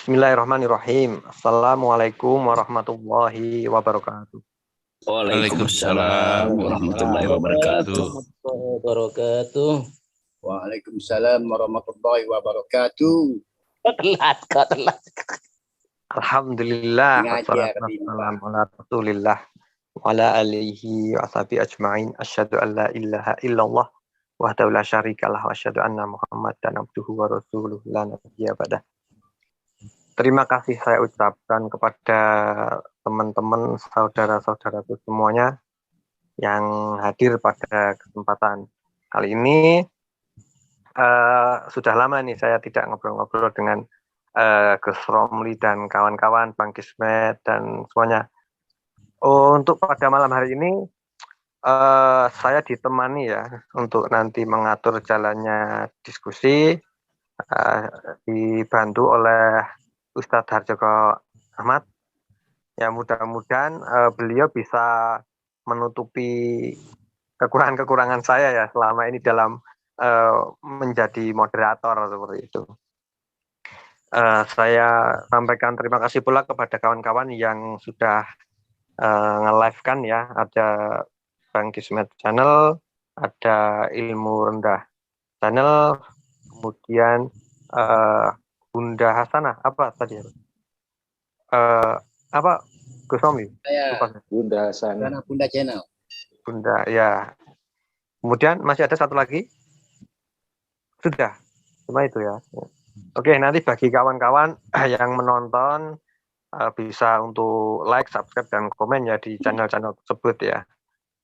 Bismillahirrahmanirrahim. Assalamualaikum warahmatullahi wabarakatuh. Waalaikumsalam warahmatullahi wabarakatuh. Waalaikumsalam warahmatullahi wabarakatuh. Telat. Alhamdulillah. Ngajar Wassalamualaikum ala Rasulillah wa ala alihi wa sahbihi ajma'in. Asyhadu an la ilaha illallah wahdahu la syarikalah wa asyhadu anna Muhammadan abduhu wa rasuluhu la nabiyya ba'dah. Terima kasih saya ucapkan kepada teman-teman, saudara-saudaraku semuanya yang hadir pada kesempatan kali ini. Sudah lama nih saya tidak ngobrol-ngobrol dengan Gus Romli dan kawan-kawan, Bang Kismet dan semuanya. Untuk pada malam hari ini saya ditemani ya untuk nanti mengatur jalannya diskusi, dibantu oleh Ustadz Harjoko Ahmad. Ya mudah-mudahan beliau bisa menutupi kekurangan-kekurangan saya ya selama ini dalam menjadi moderator seperti itu. Saya sampaikan terima kasih pula kepada kawan-kawan yang sudah nge-live-kan ya. Ada Bang Kismet Channel, ada Ilmu Rendah Channel, kemudian Bunda Hasanah, apa tadi? Apa Gus Romli? Bunda Hasanah. Bunda Channel. Bunda, ya. Kemudian masih ada satu lagi? Sudah, cuma itu ya. Oke, nanti bagi kawan-kawan yang menonton bisa untuk like, subscribe, dan komen ya di channel-channel tersebut ya.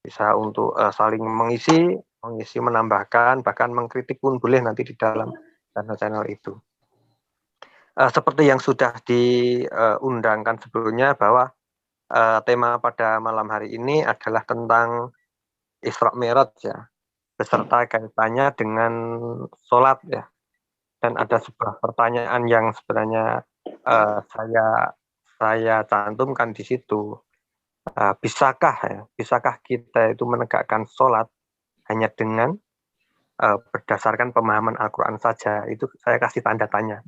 Bisa untuk saling mengisi, menambahkan, bahkan mengkritik pun boleh nanti di dalam channel-channel itu. Seperti yang sudah diundangkan sebelumnya bahwa tema pada malam hari ini adalah tentang Isra Mi'raj ya, beserta kaitannya dengan sholat ya. Dan ada sebuah pertanyaan yang sebenarnya saya cantumkan di situ. Bisakah kita itu menegakkan sholat hanya dengan berdasarkan pemahaman Al-Quran saja? Itu saya kasih tanda tanya.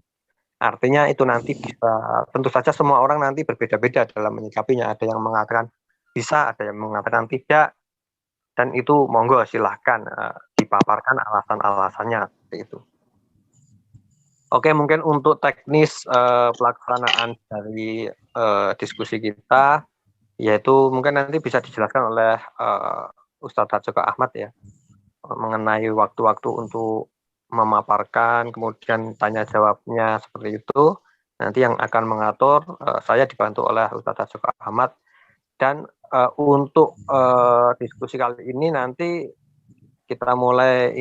Artinya itu nanti bisa, tentu saja semua orang nanti berbeda-beda dalam menyikapinya. Ada yang mengatakan bisa, ada yang mengatakan tidak. Dan itu monggo silahkan dipaparkan alasan-alasannya seperti itu. Oke, mungkin untuk teknis pelaksanaan dari diskusi kita, yaitu mungkin nanti bisa dijelaskan oleh Ustadz Harjoko Ahmad ya, mengenai waktu-waktu untuk memaparkan, kemudian tanya jawabnya seperti itu. Nanti yang akan mengatur saya dibantu oleh Ustadz Harjoko Ahmad. Dan untuk diskusi kali ini nanti kita mulai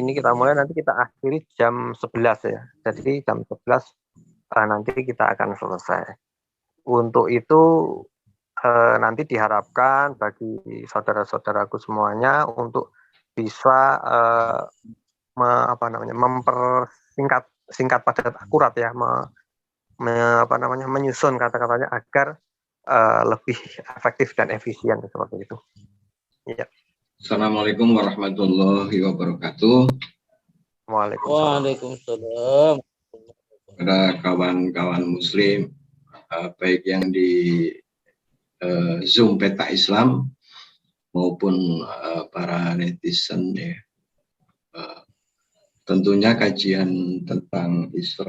nanti kita akhiri jam 11 ya. Jadi jam 11 nanti kita akan selesai. Untuk itu nanti diharapkan bagi saudara-saudaraku semuanya untuk bisa mempersingkat padat akurat ya, menyusun kata-katanya agar lebih efektif dan efisien seperti itu. Ya. Assalamualaikum warahmatullahi wabarakatuh. Waalaikumsalam. Pada kawan-kawan Muslim, baik yang di Zoom Peta Islam maupun para netizen ya. Tentunya kajian tentang Isra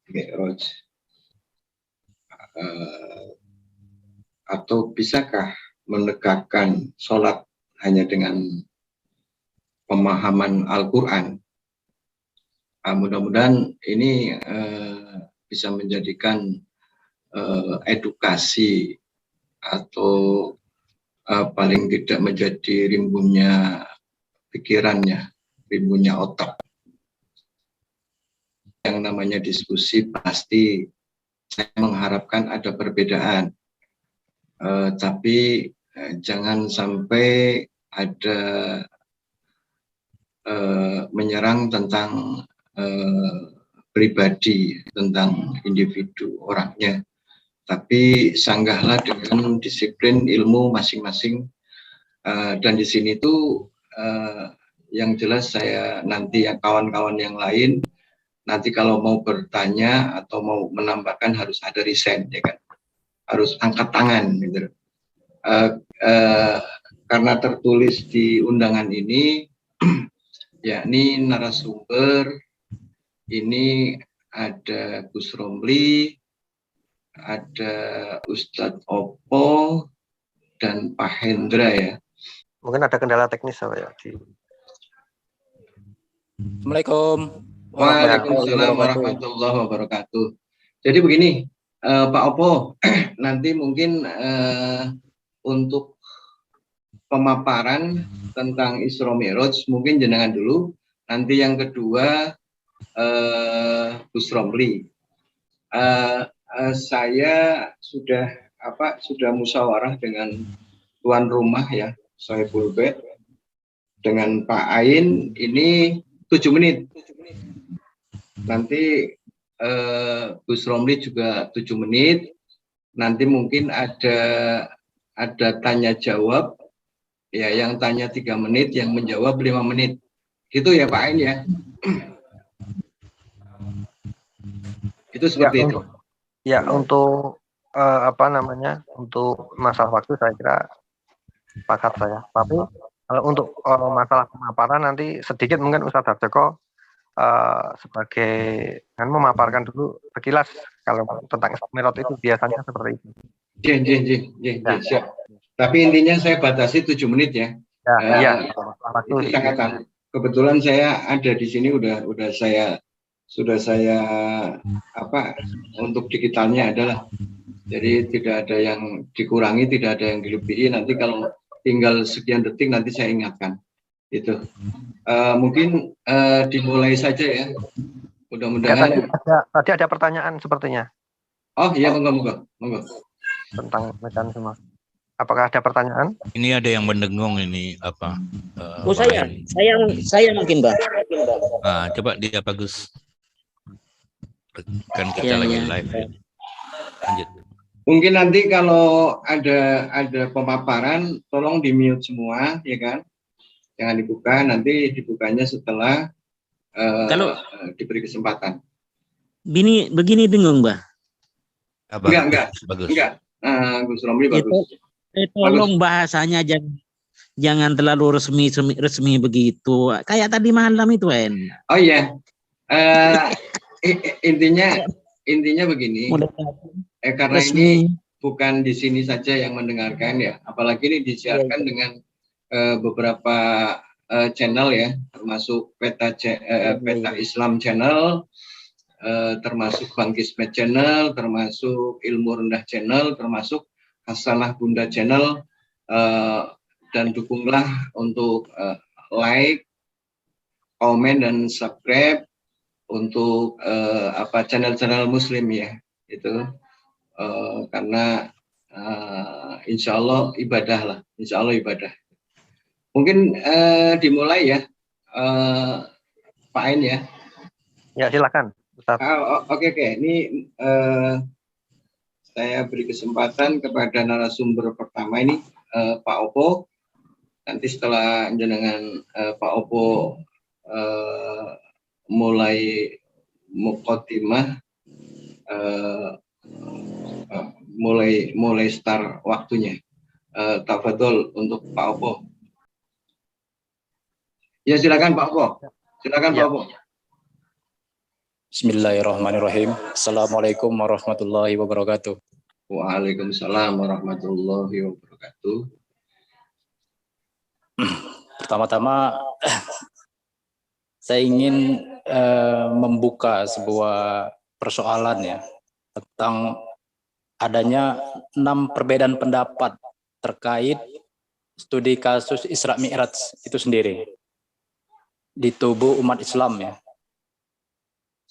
Mi'raj atau bisakah menegakkan sholat hanya dengan pemahaman Al-Quran. Mudah-mudahan ini bisa menjadikan edukasi atau paling tidak menjadi rimbunnya pikirannya, rimbunnya otak. Yang namanya diskusi pasti saya mengharapkan ada perbedaan, tapi jangan sampai ada menyerang tentang pribadi, tentang individu orangnya, tapi sanggahlah dengan disiplin ilmu masing-masing. Dan di sini tuh yang jelas saya nanti ya kawan-kawan yang lain nanti kalau mau bertanya atau mau menambahkan harus ada resign, ya kan, harus angkat tangan gitu. Karena tertulis di undangan ini, yakni narasumber ini ada Gus Romli, ada Ustadz Opo, dan Pak Hendra ya. Mungkin ada kendala teknis ya. Assalamualaikum. Waalaikumsalam warahmatullahi wabarakatuh. Jadi begini, Pak Opo, nanti mungkin untuk pemaparan tentang Isra Mi'raj mungkin jenengan dulu. Nanti yang kedua Gus Romli. Saya sudah musyawarah dengan tuan rumah ya, Sohibul Bait, dengan Pak Ain ini 7 menit. Nanti Gus Romli juga 7 menit. Nanti mungkin ada tanya jawab ya, yang tanya 3 menit, yang menjawab 5 menit. Gitu ya Pak Ain ya. Itu seperti itu. Ya, untuk untuk masalah waktu saya kira sepakat saya. Tapi kalau untuk masalah pemaparan nanti sedikit mungkin Ustadz Harjoko sebagai memaparkan dulu sekilas kalau tentang Isra Mi'raj itu biasanya seperti itu. Siap. Tapi intinya saya batasi 7 menit ya. Iya. Itu sangat. Kebetulan saya ada di sini sudah saya untuk digitalnya adalah, jadi tidak ada yang dikurangi, tidak ada yang dilebihi. Nanti kalau tinggal sekian detik nanti saya ingatkan. Itu mungkin dimulai saja ya. Mudah-mudahan. Tadi ada pertanyaan sepertinya. Oh iya, monggo. Tentang mekanisme. Apakah ada pertanyaan? Ini ada yang mendengung ini apa? Saya mungkin Bang. Coba dia bagus. Kan kita lagi live. Ya. Lanjut. Mungkin nanti kalau ada pemaparan, tolong di mute semua, ya kan? Jangan dibuka. Nanti dibukanya setelah Kalau diberi kesempatan. begini dengung, Mbak. Enggak. Bagus. Enggak. Gus Romli bagus. Tolong bahasanya jangan terlalu resmi begitu. Kayak tadi malam itu, En. Oh iya. Intinya begini. Karena resmi. ini bukan di sini saja yang mendengarkan ya. Apalagi ini disiarkan dengan beberapa channel ya, termasuk Peta Islam Channel, termasuk Bangkismet Channel, termasuk Ilmu Rendah Channel, termasuk Hasanah Bunda Channel, dan dukunglah untuk like, komen, dan subscribe untuk channel-channel Muslim ya, itu karena insya Allah ibadah. Mungkin dimulai ya, Pak Ain ya. Ya silakan. Oke. Ini saya beri kesempatan kepada narasumber pertama ini, Pak Opo. Nanti setelah jenengan Pak Opo mulai muqaddimah, mulai start waktunya. Tafadhol untuk Pak Opo. Ya silakan Pak Opo. Pak Opo. Bismillahirrahmanirrahim. Assalamualaikum warahmatullahi wabarakatuh. Waalaikumsalam warahmatullahi wabarakatuh. Pertama-tama saya ingin membuka sebuah persoalan ya, tentang adanya 6 perbedaan pendapat terkait studi kasus Isra Mi'raj itu sendiri di tubuh umat Islam ya.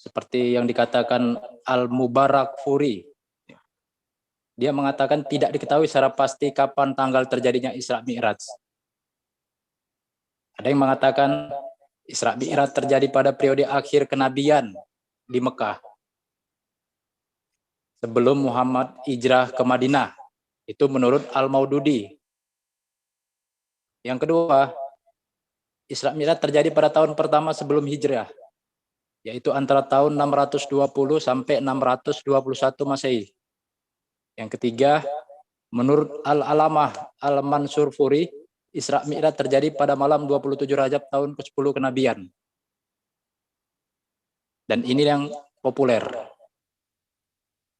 Seperti yang dikatakan Al-Mubarak Furi. Dia mengatakan tidak diketahui secara pasti kapan tanggal terjadinya Isra Mi'raj. Ada yang mengatakan Isra Mi'raj terjadi pada periode akhir kenabian di Mekah, sebelum Muhammad hijrah ke Madinah. Itu menurut Al-Maududi. Yang kedua, Isra Mi'raj terjadi pada tahun pertama sebelum hijrah. yaitu antara tahun 620 sampai 621 Masehi. Yang ketiga, menurut Al-Alamah Al-Mansur Furi, Isra Mi'raj terjadi pada malam 27 Rajab tahun ke-10 kenabian. Dan ini yang populer.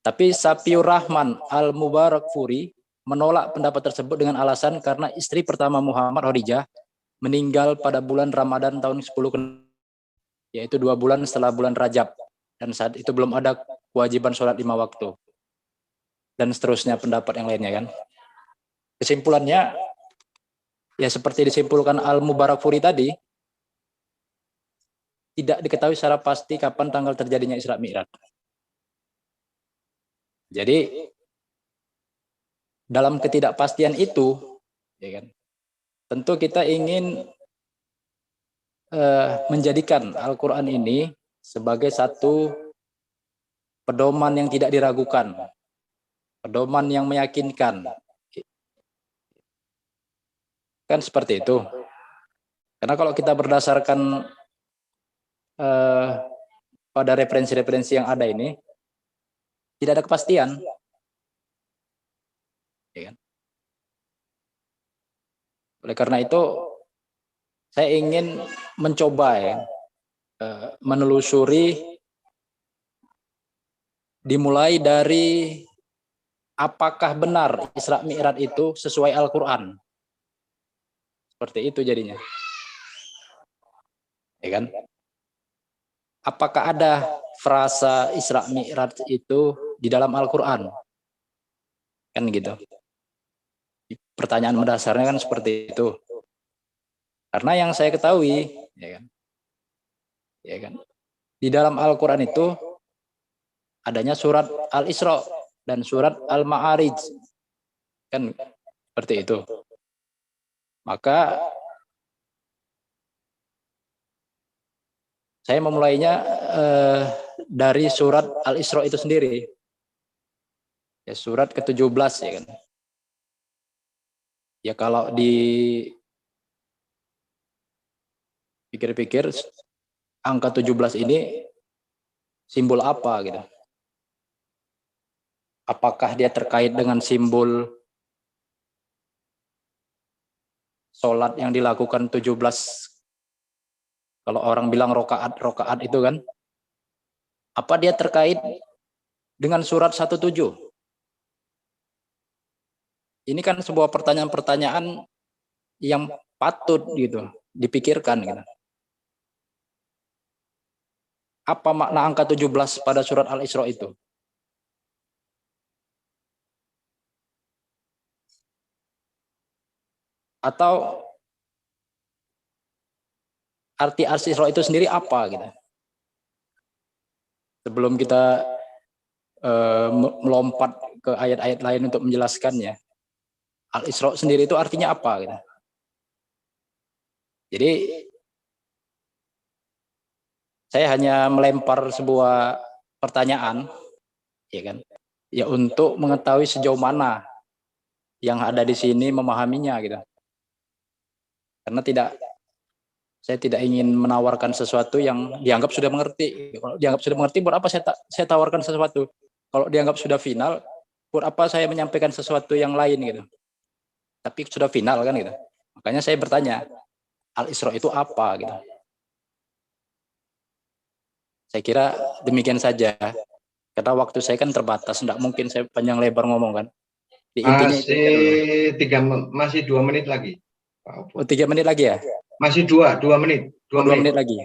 Tapi Safiur Rahman Al-Mubarak Furi menolak pendapat tersebut dengan alasan karena istri pertama Muhammad, Khadijah, meninggal pada bulan Ramadan tahun 10 yaitu 2 bulan setelah bulan Rajab, dan saat itu belum ada kewajiban sholat 5 waktu, dan seterusnya pendapat yang lainnya kan. Kesimpulannya ya seperti disimpulkan Al-Mubarak Furi tadi, tidak diketahui secara pasti kapan tanggal terjadinya Isra Mi'raj. Jadi dalam ketidakpastian itu, ya kan, tentu kita ingin menjadikan Al-Quran ini sebagai satu pedoman yang tidak diragukan, pedoman yang meyakinkan. Kan seperti itu. Karena kalau kita berdasarkan pada referensi-referensi yang ada ini, tidak ada kepastian. Ya kan? Oleh karena itu, saya ingin mencoba menelusuri dimulai dari apakah benar Isra Mi'raj itu sesuai Al-Quran. Seperti itu jadinya. Ya kan? Apakah ada frasa Isra Mi'raj itu di dalam Al-Quran? Kan gitu. Pertanyaan mendasarnya kan seperti itu. Karena yang saya ketahui, ya kan, di dalam Al-Quran itu adanya surat Al-Isra dan surat Al-Ma'arij, kan seperti itu. Maka saya memulainya dari surat Al-Isra itu sendiri, ya surat ke-17 ya kan. Ya kalau dipikir-pikir angka 17 ini simbol apa gitu. Apakah dia terkait dengan simbol sholat yang dilakukan 17, kalau orang bilang rokaat itu kan, apa dia terkait dengan surat 17? Ini kan sebuah pertanyaan-pertanyaan yang patut gitu dipikirkan gitu. Apa makna angka 17 pada surat Al-Isra itu? Atau arti Al-Isra itu sendiri apa gitu? Sebelum kita melompat ke ayat-ayat lain untuk menjelaskannya, Al-Isra sendiri itu artinya apa gitu? Jadi saya hanya melempar sebuah pertanyaan, ya kan? Ya untuk mengetahui sejauh mana yang ada di sini memahaminya gitu. Karena saya tidak ingin menawarkan sesuatu yang dianggap sudah mengerti. Kalau dianggap sudah mengerti, buat apa saya tawarkan sesuatu? Kalau dianggap sudah final, buat apa saya menyampaikan sesuatu yang lain gitu? Tapi sudah final kan gitu. Makanya saya bertanya, Al-Isra itu apa gitu? Saya kira demikian saja. Karena waktu saya kan terbatas, tidak mungkin saya panjang lebar ngomong kan. Masih 2 menit lagi. Oh, 3 menit lagi ya? Masih 2 menit. 2 menit lagi.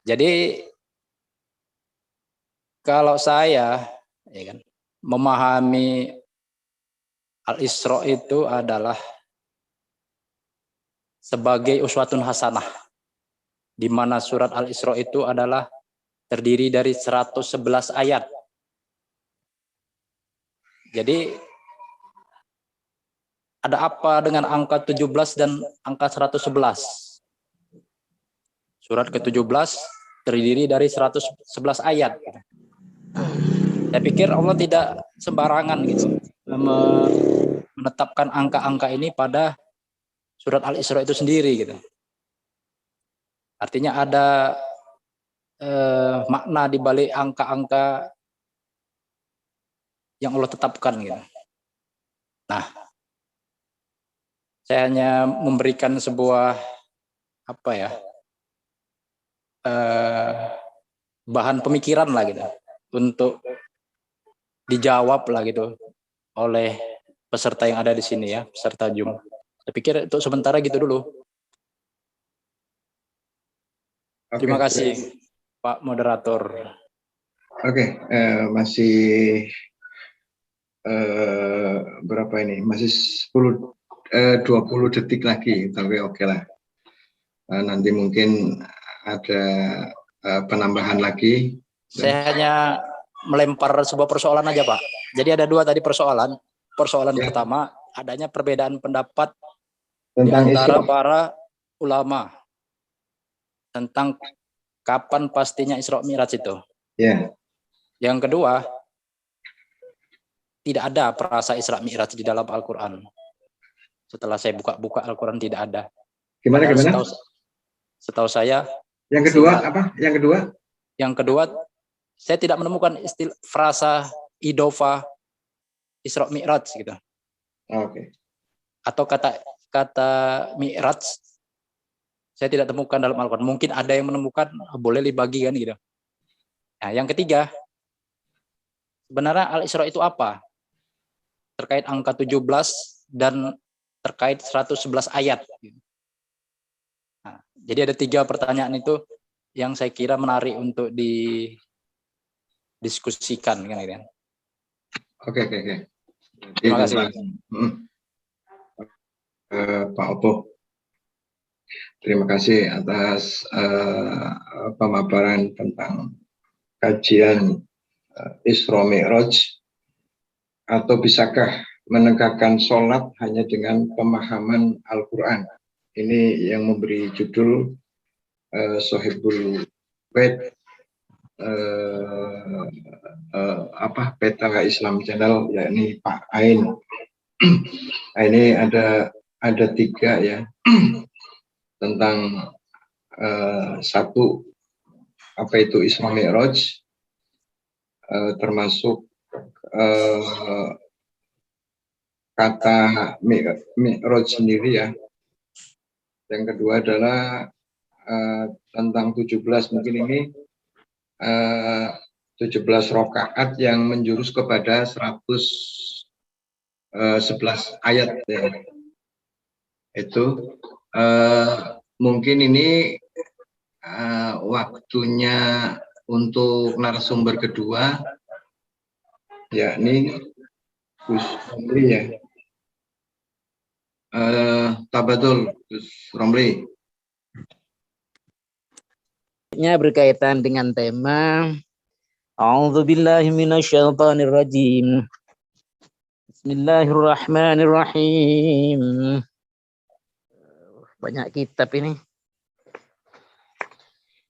Jadi kalau saya ya kan, memahami Al-Isra itu adalah sebagai uswatun hasanah, di mana surat Al-Isra itu adalah terdiri dari 111 ayat. Jadi ada apa dengan angka 17 dan angka 111? Surat ke-17 terdiri dari 111 ayat. Saya pikir Allah tidak sembarangan gitu menetapkan angka-angka ini pada surat Al-Isra itu sendiri gitu. Artinya ada makna di balik angka-angka yang Allah tetapkan gitu. Nah, saya hanya memberikan sebuah bahan pemikiran lah gitu untuk dijawab lah gitu oleh peserta yang ada di sini ya, peserta Zoom. Saya pikir untuk sementara gitu dulu. Terima kasih Pak Moderator. Oke, masih berapa ini? Masih 20 detik lagi, tapi oke lah. Nanti mungkin ada penambahan lagi. Saya hanya melempar sebuah persoalan aja Pak. Jadi ada 2 tadi persoalan. Persoalan pertama, adanya perbedaan pendapat Tentang di antara Isra. para ulama tentang kapan pastinya Isra Mi'raj itu. Ya. Yang kedua, tidak ada perasa Isra Mi'raj di dalam Al-Quran. Setelah saya buka-buka Al-Quran tidak ada. Gimana? Setahu saya. Yang kedua apa? Yang kedua, saya tidak menemukan istilah frasa idofa Isra Mi'raj gitu. Oke. Atau kata Mi'raj saya tidak temukan dalam Al-Quran. Mungkin ada yang menemukan, boleh dibagi kan gitu. Nah, yang ketiga, sebenarnya Al-Isra itu apa? Terkait angka 17 dan terkait 111 ayat. Nah, jadi ada 3 pertanyaan itu yang saya kira menarik untuk didiskusikan kan gitu. Oke. Terima kasih. Pak Opo, terima kasih atas pemaparan tentang kajian Isra Mi'raj, atau bisakah menegakkan sholat hanya dengan pemahaman Al-Quran. Ini yang memberi judul Sohibul Bait Peta Islam Channel, yakni Pak Ain. Nah, ini ada 3 ya tentang satu, apa itu Isra Mi'raj, termasuk kata Mi'raj sendiri ya. Yang kedua adalah tentang 17, mungkin ini 17 rakaat yang menjurus kepada 111 ayat ya. Itu mungkin ini waktunya untuk narasumber kedua, yakni Gus Romli ya. Tabadul Gus Romli. Berkaitan dengan tema A'udzubillahi minasyaitonirrajim. Bismillahirrahmanirrahim. Banyak kitab ini.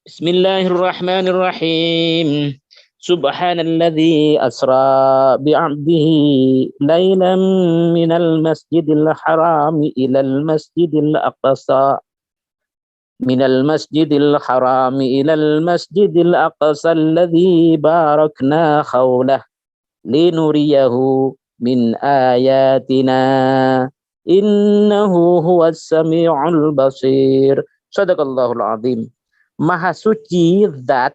Bismillahirrahmanirrahim. Subhanalladzi asra bi'abdihi lailan minal masjidil harami ilal masjidil aqsa. Minal masjidil harami ilal masjidil aqsa alladzi barakna hawlah linuriyahu min ayatina innahu huwas sami'ul basir. Shadaqallahul azim. Maha suci zat,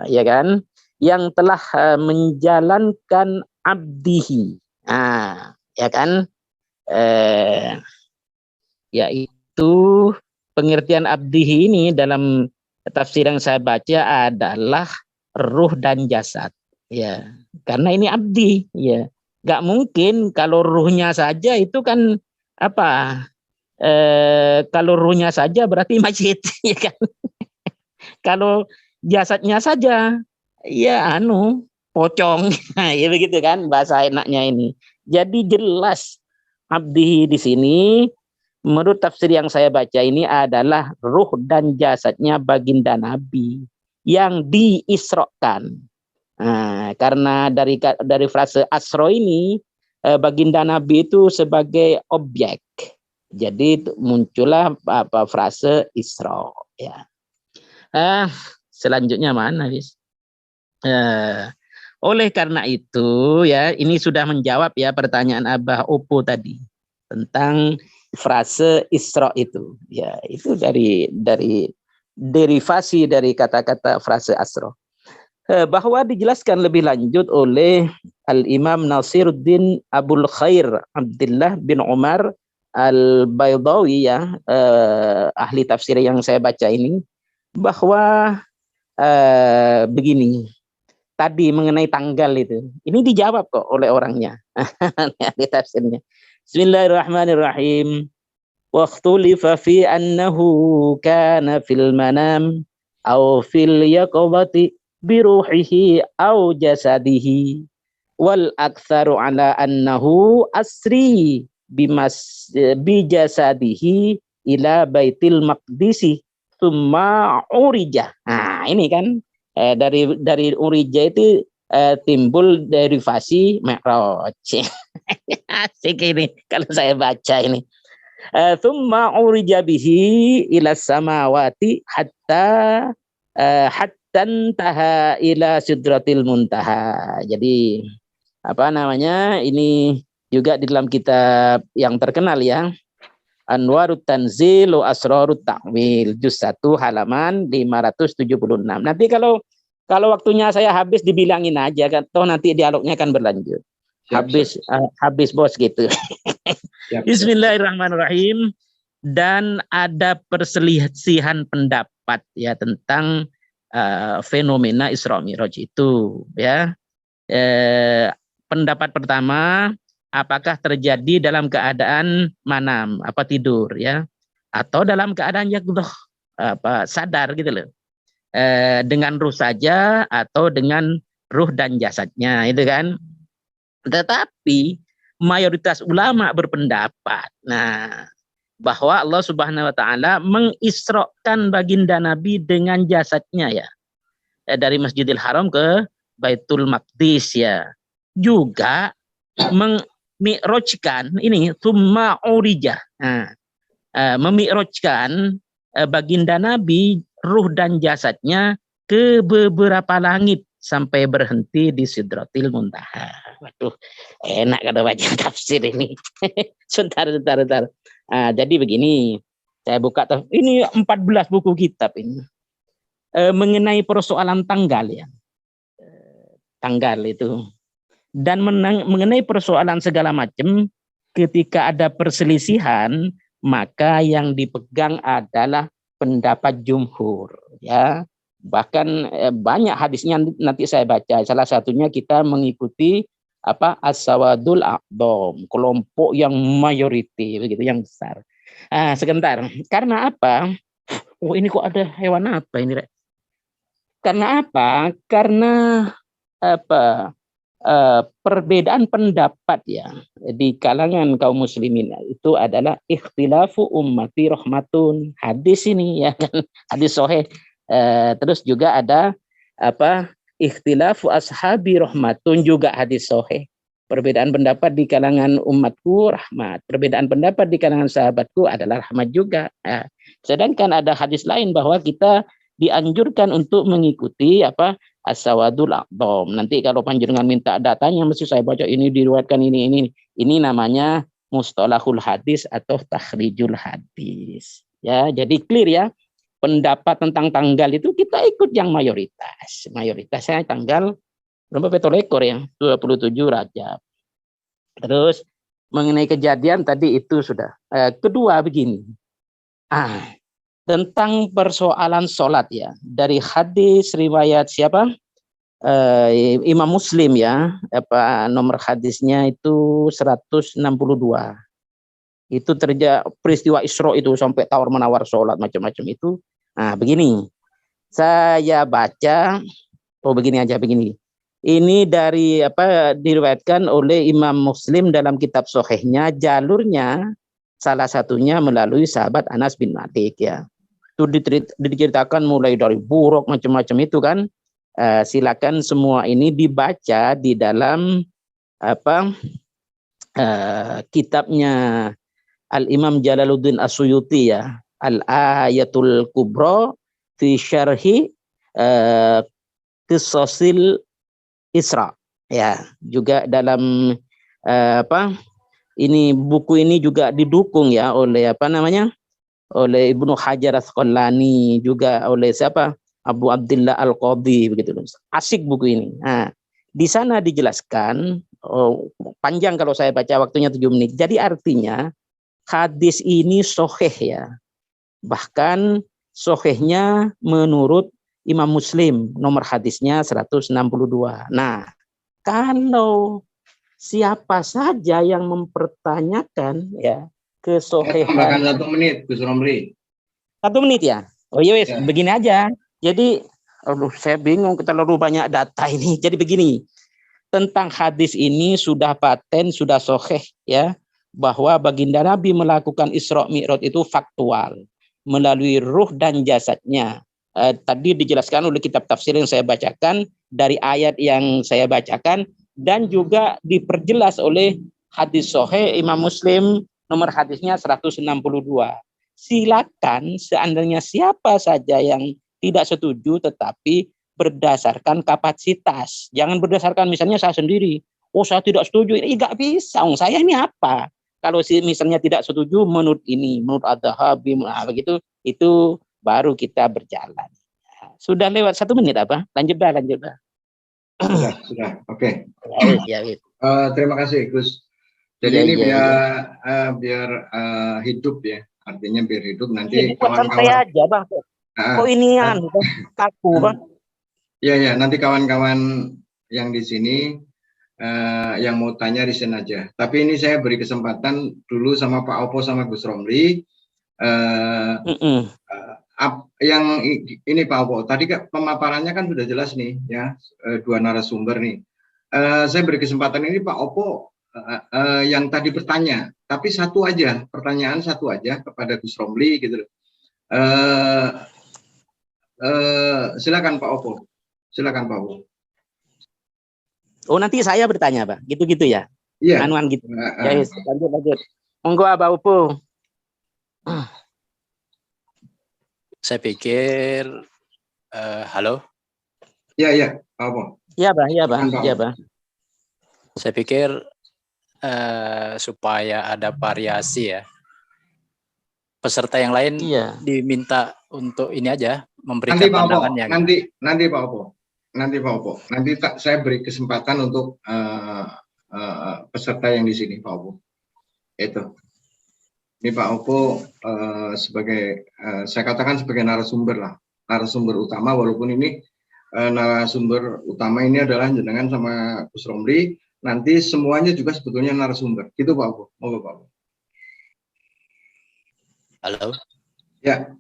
ya kan, yang telah menjalankan abdihi, ya kan, yaitu pengertian abdihi ini dalam tafsir yang saya baca adalah ruh dan jasad, ya, karena ini abdi, ya, nggak mungkin kalau ruhnya saja itu kan apa, kalau ruhnya saja berarti masjid, ya kan. Kalau jasadnya saja, ya pocong, ya begitu kan bahasa enaknya ini. Jadi jelas abdi di sini, menurut tafsir yang saya baca ini adalah ruh dan jasadnya baginda Nabi yang diisrokan. Nah, karena dari frase asro ini, baginda Nabi itu sebagai objek. Jadi muncullah frase isro, ya. Selanjutnya mana, Bis? Oleh karena itu ya, ini sudah menjawab ya pertanyaan Abah Opo tadi tentang frase Isra itu. Ya, itu dari derivasi dari kata-kata frase Asra. Bahwa dijelaskan lebih lanjut oleh Al-Imam Nasiruddin Abul Khair Abdullah bin Umar Al-Baydawi ya, ahli tafsir yang saya baca ini, bahwa begini, tadi mengenai tanggal itu, ini dijawab kok oleh orangnya, ahli tafsirnya. Bismillahirrahmanirrahim. Waqtulifa fi annahu kana fil manam aw fil yaqadati biruhihi aw jasadihi wal aktsaru ala annahu asri bijasadihi ila baitil maqdisi tsumma urija. Nah, ini kan dari urija itu timbul derivasi mi'raj. Asik ini kalau saya baca ini. Tsumma urija bihi ila samawati hatta taha ila sidratil muntaha. Jadi apa namanya, ini juga di dalam kitab yang terkenal ya, Anwarut Tanzil wa Asrarut Ta'wil, juz 1 halaman 576. Nanti kalau waktunya saya habis dibilangin aja kan, toh nanti dialognya akan berlanjut. Habis bos gitu. Bismillahirrahmanirrahim. Dan ada perselisihan pendapat ya tentang fenomena Isra Mi'raj itu ya. Pendapat pertama, apakah terjadi dalam keadaan manam, apa tidur ya, atau dalam keadaan yaqdhah, apa sadar gitu loh, dengan ruh saja atau dengan ruh dan jasadnya itu kan. Tetapi mayoritas ulama berpendapat bahwa Allah Subhanahu wa taala mengisrokan baginda Nabi dengan jasadnya ya, dari Masjidil Haram ke Baitul Maqdis ya. Juga memi'rajkan ini tsumma urija. Memi'rajkan baginda Nabi ruh dan jasadnya ke beberapa langit sampai berhenti di Sidratil Muntaha. Waduh, enak kalau baca tafsir ini. Sebentar. Jadi begini, saya buka ini 14 buku kitab ini mengenai persoalan tanggal ya, tanggal itu, dan mengenai persoalan segala macam. Ketika ada perselisihan, maka yang dipegang adalah pendapat jumhur ya. Bahkan banyak hadisnya nanti saya baca. Salah satunya kita mengikuti as-sawadul a'dham, kelompok yang mayoriti begitu, yang besar. Sebentar. Karena apa? Oh, ini kok ada hewan apa ini, Rek? Karena apa? Karena perbedaan pendapat ya di kalangan kaum muslimin itu adalah ikhtilafu ummati rahmatun. Hadis ini ya kan, hadis sahih. Terus juga ada ikhtilafu ashabi rahmatun, juga hadis sahih. Perbedaan pendapat di kalangan umatku rahmat, perbedaan pendapat di kalangan sahabatku adalah rahmat juga. Sedangkan ada hadis lain bahwa kita dianjurkan untuk mengikuti as-sawadul a'dham. Nanti kalau panjenengan minta datanya mesti saya baca ini diriwayatkan ini. Ini namanya mustalahul hadis atau takhrijul hadis. Ya, jadi clear ya. Pendapat tentang tanggal itu kita ikut yang mayoritas. Mayoritasnya tanggal berapa petolekor ya? 27 Rajab. Terus mengenai kejadian tadi itu sudah. Kedua begini. Tentang persoalan sholat ya. Dari hadis riwayat siapa? Imam Muslim ya. Nomor hadisnya itu 162. Itu terjadi peristiwa Isra itu sampai tawar-menawar sholat macam-macam itu. Begini. Saya baca begini. Ini dari diriwayatkan oleh Imam Muslim dalam kitab sahihnya, jalurnya salah satunya melalui sahabat Anas bin Malik ya. Itu diceritakan mulai dari buruk macam-macam itu kan. Silakan semua ini dibaca di dalam kitabnya Al-Imam Jalaluddin As-Suyuti ya, Al-Ayatul Kubra fi syarhi qisasil Isra. Ya, juga dalam ini buku ini juga didukung ya oleh oleh Ibnu Hajar Asqalani, juga oleh siapa? Abu Abdillah Al-Qadhi, begitu. Asik buku ini. Nah, di sana dijelaskan, panjang kalau saya baca, waktunya 7 menit. Jadi artinya hadis ini sahih ya. Bahkan sahihnya menurut Imam Muslim, nomor hadisnya 162. Nah, kalau siapa saja yang mempertanyakan ya kesohihan. Tambahkan 1 menit, Gus Romli. 1 menit ya? Oh iya, Ya. Begini aja. Jadi, saya bingung, terlalu banyak data ini. Jadi begini, tentang hadis ini sudah paten, sudah sahih ya, bahwa baginda Nabi melakukan Isra Mi'raj itu faktual melalui ruh dan jasadnya. Tadi dijelaskan oleh kitab tafsir yang saya bacakan, dari ayat yang saya bacakan, dan juga diperjelas oleh hadis sahih Imam Muslim, nomor hadisnya 162. Silakan seandainya siapa saja yang tidak setuju, tetapi berdasarkan kapasitas. Jangan berdasarkan misalnya saya sendiri. Oh, saya tidak setuju. Nggak bisa. Saya ini apa? Kalau misalnya tidak setuju menurut ini, menurut Adz-Dzahabi, begitu, itu baru kita berjalan. Sudah lewat 1 menit apa? Lanjut dah. Sudah. Oke. Ya. Terima kasih, Gus. Jadi ini biar hidup ya. Artinya biar hidup, nanti kawan-kawan aja, Bang. Kok ini kaku, Bang? Ya, nanti kawan-kawan yang di sini yang mau tanya resign aja. Tapi ini saya beri kesempatan dulu sama Pak Opo sama Gus Romli. Yang ini Pak Opo, tadi pemaparannya kan sudah jelas nih ya, 2 narasumber nih. Saya beri kesempatan ini Pak Opo yang tadi bertanya, tapi pertanyaan satu aja kepada Gus Romli gitu. Silakan Pak Opo. Oh, nanti saya bertanya, Pak. Gitu ya? Iya. Anuan gitu. Ya, lanjut. Monggo, Pak Opo. Saya pikir, halo? Iya, Pak Opo. Iya, Pak. Saya pikir supaya ada variasi ya, peserta yang lain diminta untuk ini aja, memberikan pandangannya. Nanti Pak Opo. Nanti saya beri kesempatan untuk peserta yang di sini, Pak Opo. Itu. Ini Pak Opo sebagai saya katakan sebagai narasumber utama, walaupun ini narasumber utama ini adalah jenengan sama Gus Romli. Nanti semuanya juga sebetulnya narasumber. Gitu Pak Opo. Monggo Pak Opo. Halo. Ya.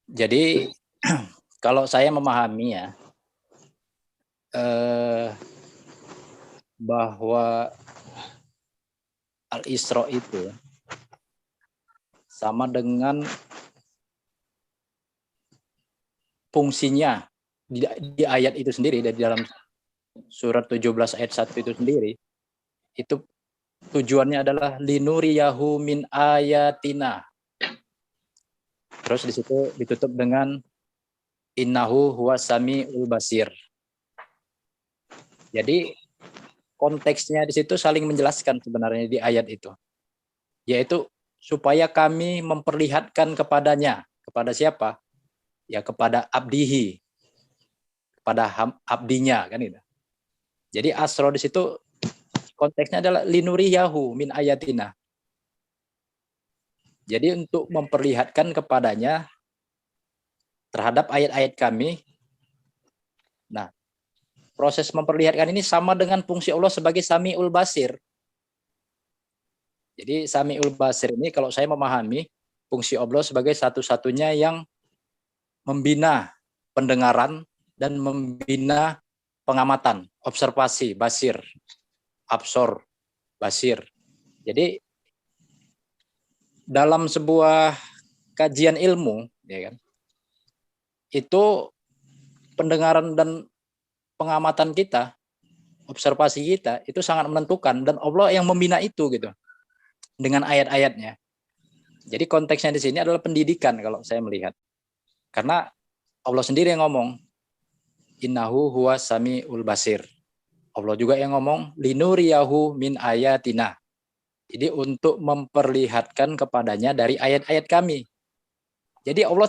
Jadi kalau saya memahami ya, bahwa Al-Isra itu sama dengan fungsinya di ayat itu sendiri, dari dalam surat 17 ayat 1 itu sendiri, itu tujuannya adalah linuriyahu min ayatina. Terus di situ ditutup dengan innahu huwas samiul basir. Jadi konteksnya di situ saling menjelaskan sebenarnya di ayat itu, yaitu supaya kami memperlihatkan kepadanya. Kepada siapa? Ya kepada abdihi, kepada abdinya, kan itu. Jadi asro di situ konteksnya adalah linuriyahu min ayatina. Jadi untuk memperlihatkan kepadanya terhadap ayat-ayat kami. Nah, proses memperlihatkan ini sama dengan fungsi Allah sebagai Sami'ul Basir. Jadi Sami'ul Basir ini kalau saya memahami fungsi Allah sebagai satu-satunya yang membina pendengaran dan membina pengamatan, observasi, basir, absor, basir. Jadi dalam sebuah kajian ilmu, ya kan, itu pendengaran dan pengamatan kita, observasi kita itu sangat menentukan, dan Allah yang membina itu gitu dengan ayat-ayatnya. Jadi konteksnya di sini adalah pendidikan kalau saya melihat. Karena Allah sendiri yang ngomong, innahu huwa samiul basir. Allah juga yang ngomong, linuriyahu min ayatina. Jadi untuk memperlihatkan kepadanya dari ayat-ayat kami. Jadi Allah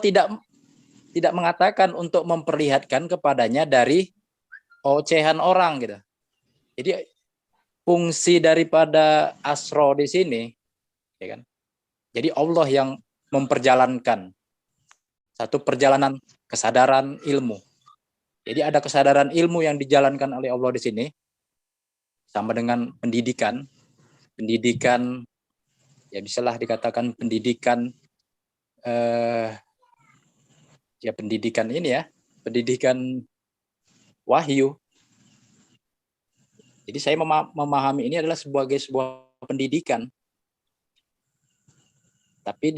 tidak mengatakan untuk memperlihatkan kepadanya dari ocehan orang gitu. Jadi fungsi daripada asro di sini, ya kan? Jadi Allah yang memperjalankan satu perjalanan kesadaran ilmu. Jadi ada kesadaran ilmu yang dijalankan oleh Allah di sini, sama dengan pendidikan. Pendidikan, ya bisalah dikatakan pendidikan, ya pendidikan ini ya, pendidikan wahyu. Jadi saya memahami ini adalah sebagai sebuah pendidikan. Tapi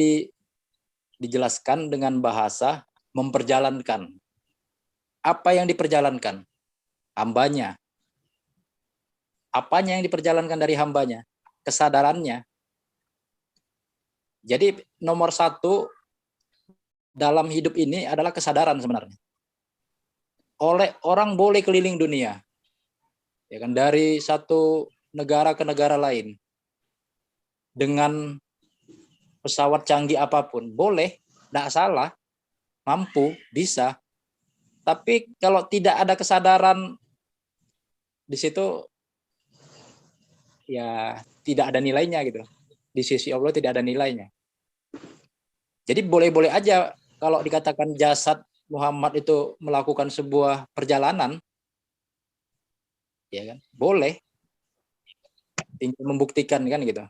dijelaskan dengan bahasa memperjalankan. Apa yang diperjalankan? Hambanya. Apanya yang diperjalankan dari hambanya? Kesadarannya. Jadi nomor satu dalam hidup ini adalah kesadaran sebenarnya. Orang boleh keliling dunia. Ya kan, dari satu negara ke negara lain. Dengan pesawat canggih apapun, boleh, tidak salah, mampu, bisa. Tapi kalau tidak ada kesadaran di situ, ya tidak ada nilainya gitu. Di sisi Allah tidak ada nilainya. Jadi boleh-boleh aja kalau dikatakan jasad Muhammad itu melakukan sebuah perjalanan, ya kan? Boleh. Tinggal membuktikan kan gitu.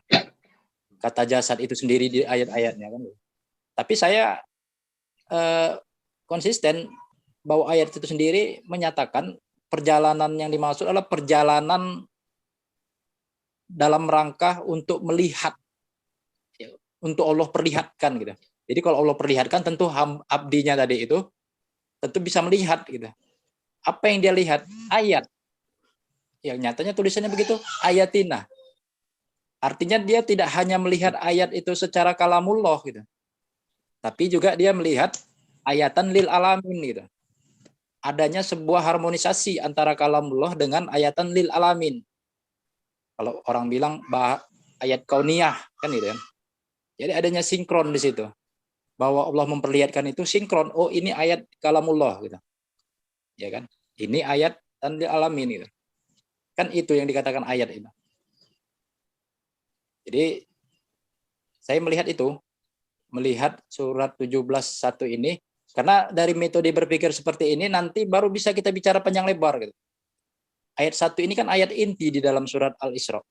Kata jasad itu sendiri di ayat-ayatnya kan. Tapi saya konsisten bahwa ayat itu sendiri menyatakan perjalanan yang dimaksud adalah perjalanan dalam rangka untuk melihat, ya, untuk Allah perlihatkan gitu. Jadi kalau Allah perlihatkan tentu abdinya tadi itu tentu bisa melihat gitu. Apa yang dia lihat? Ayat. Yang nyatanya tulisannya begitu, ayatina. Artinya dia tidak hanya melihat ayat itu secara kalamullah gitu. Tapi juga dia melihat ayatan lil alamin gitu. Adanya sebuah harmonisasi antara kalamullah dengan ayatan lil alamin. Kalau orang bilang ayat kauniyah kan gitu kan. Jadi adanya sinkron di situ. Bahwa Allah memperlihatkan itu sinkron. Oh, ini ayat kalamullah gitu. Ya kan? Ini ayat dan lil alamin gitu. Kan itu yang dikatakan ayat itu. Jadi saya melihat itu, melihat surat 17:1 ini, karena dari metode berpikir seperti ini nanti baru bisa kita bicara panjang lebar gitu. Ayat 1 ini kan ayat inti di dalam surat Al-Isra.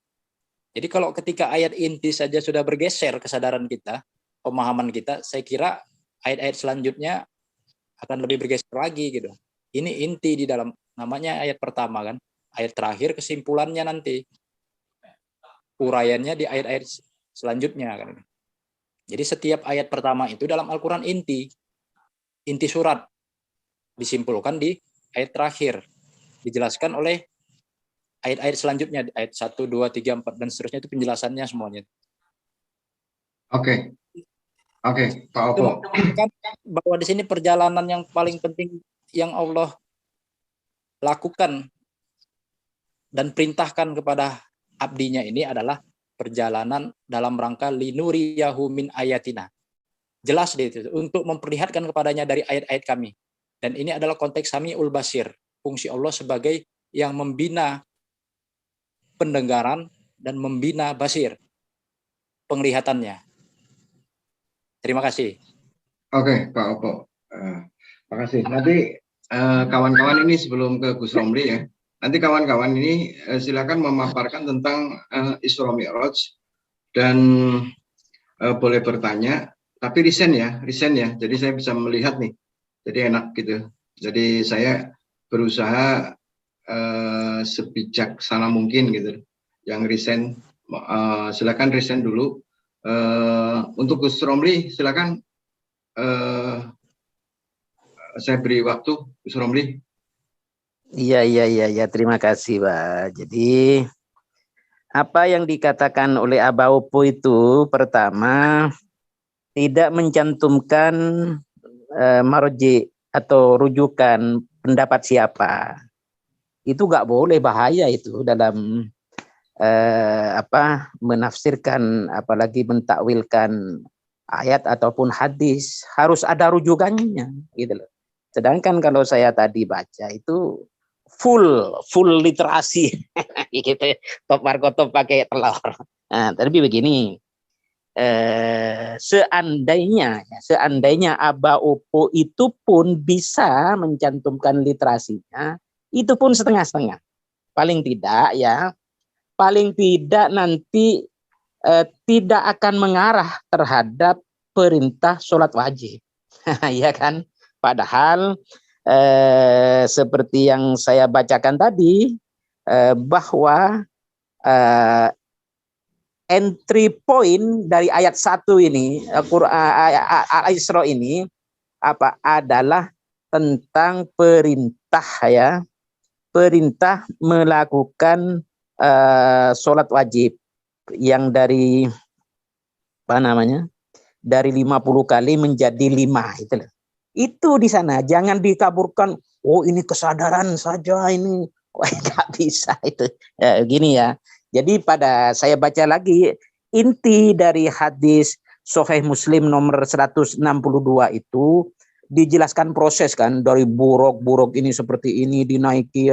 Jadi kalau ketika ayat inti saja sudah bergeser kesadaran kita, pemahaman kita, saya kira ayat-ayat selanjutnya akan lebih bergeser lagi gitu. Ini inti di dalam, namanya ayat pertama kan, ayat terakhir kesimpulannya nanti. Uraiannya di ayat-ayat selanjutnya kan. Jadi setiap ayat pertama itu dalam Al-Quran inti surat disimpulkan di ayat terakhir, dijelaskan oleh ayat-ayat selanjutnya, ayat 1, 2, 3, 4 dan seterusnya, itu penjelasannya semuanya. Oke, Pak Opo. Bahwa di sini perjalanan yang paling penting yang Allah lakukan dan perintahkan kepada abdinya ini adalah perjalanan dalam rangka linuriyahu min ayatina. Jelas deh itu, untuk memperlihatkan kepadanya dari ayat-ayat kami. Dan ini adalah konteks Samiul Basir, fungsi Allah sebagai yang membina pendengaran dan membina basir, penglihatannya. Terima kasih. Oke, Pak Opo. Terima kasih. Nanti kawan-kawan ini sebelum ke Gus Romli ya, nanti kawan-kawan ini silakan memaparkan tentang Isra Mi'raj dan boleh bertanya, tapi resign ya. Jadi saya bisa melihat nih, jadi enak gitu. Jadi saya berusaha sebijaksana mungkin gitu. Yang resign, silakan resign dulu. Untuk Gus Romli, silakan. Saya beri waktu, Gus Romli. Iya. Terima kasih, Pak. Jadi apa yang dikatakan oleh Aba Opo itu pertama tidak mencantumkan marji atau rujukan pendapat siapa, itu nggak boleh, bahaya itu dalam menafsirkan, apalagi mentakwilkan ayat ataupun hadis. Harus ada rujukannya gitu loh. Sedangkan kalau saya tadi baca itu full literasi gitu, top markotop pakai telur. Nah, tapi begini, seandainya Aba Opo itu pun bisa mencantumkan literasinya, itu pun setengah-setengah. Paling tidak nanti tidak akan mengarah terhadap perintah sholat wajib. Ya kan? Padahal seperti yang saya bacakan tadi, bahwa entry point dari ayat 1 ini, Al-Isra ini adalah tentang perintah melakukan sholat wajib yang dari dari 50 kali menjadi 5 itu loh. Itu di sana, jangan dikaburkan, oh ini kesadaran saja ini, nggak bisa itu. Gini ya. Jadi saya baca lagi inti dari hadis Sahih Muslim nomor 162 itu dijelaskan proses kan, dari buruk ini seperti ini dinaiki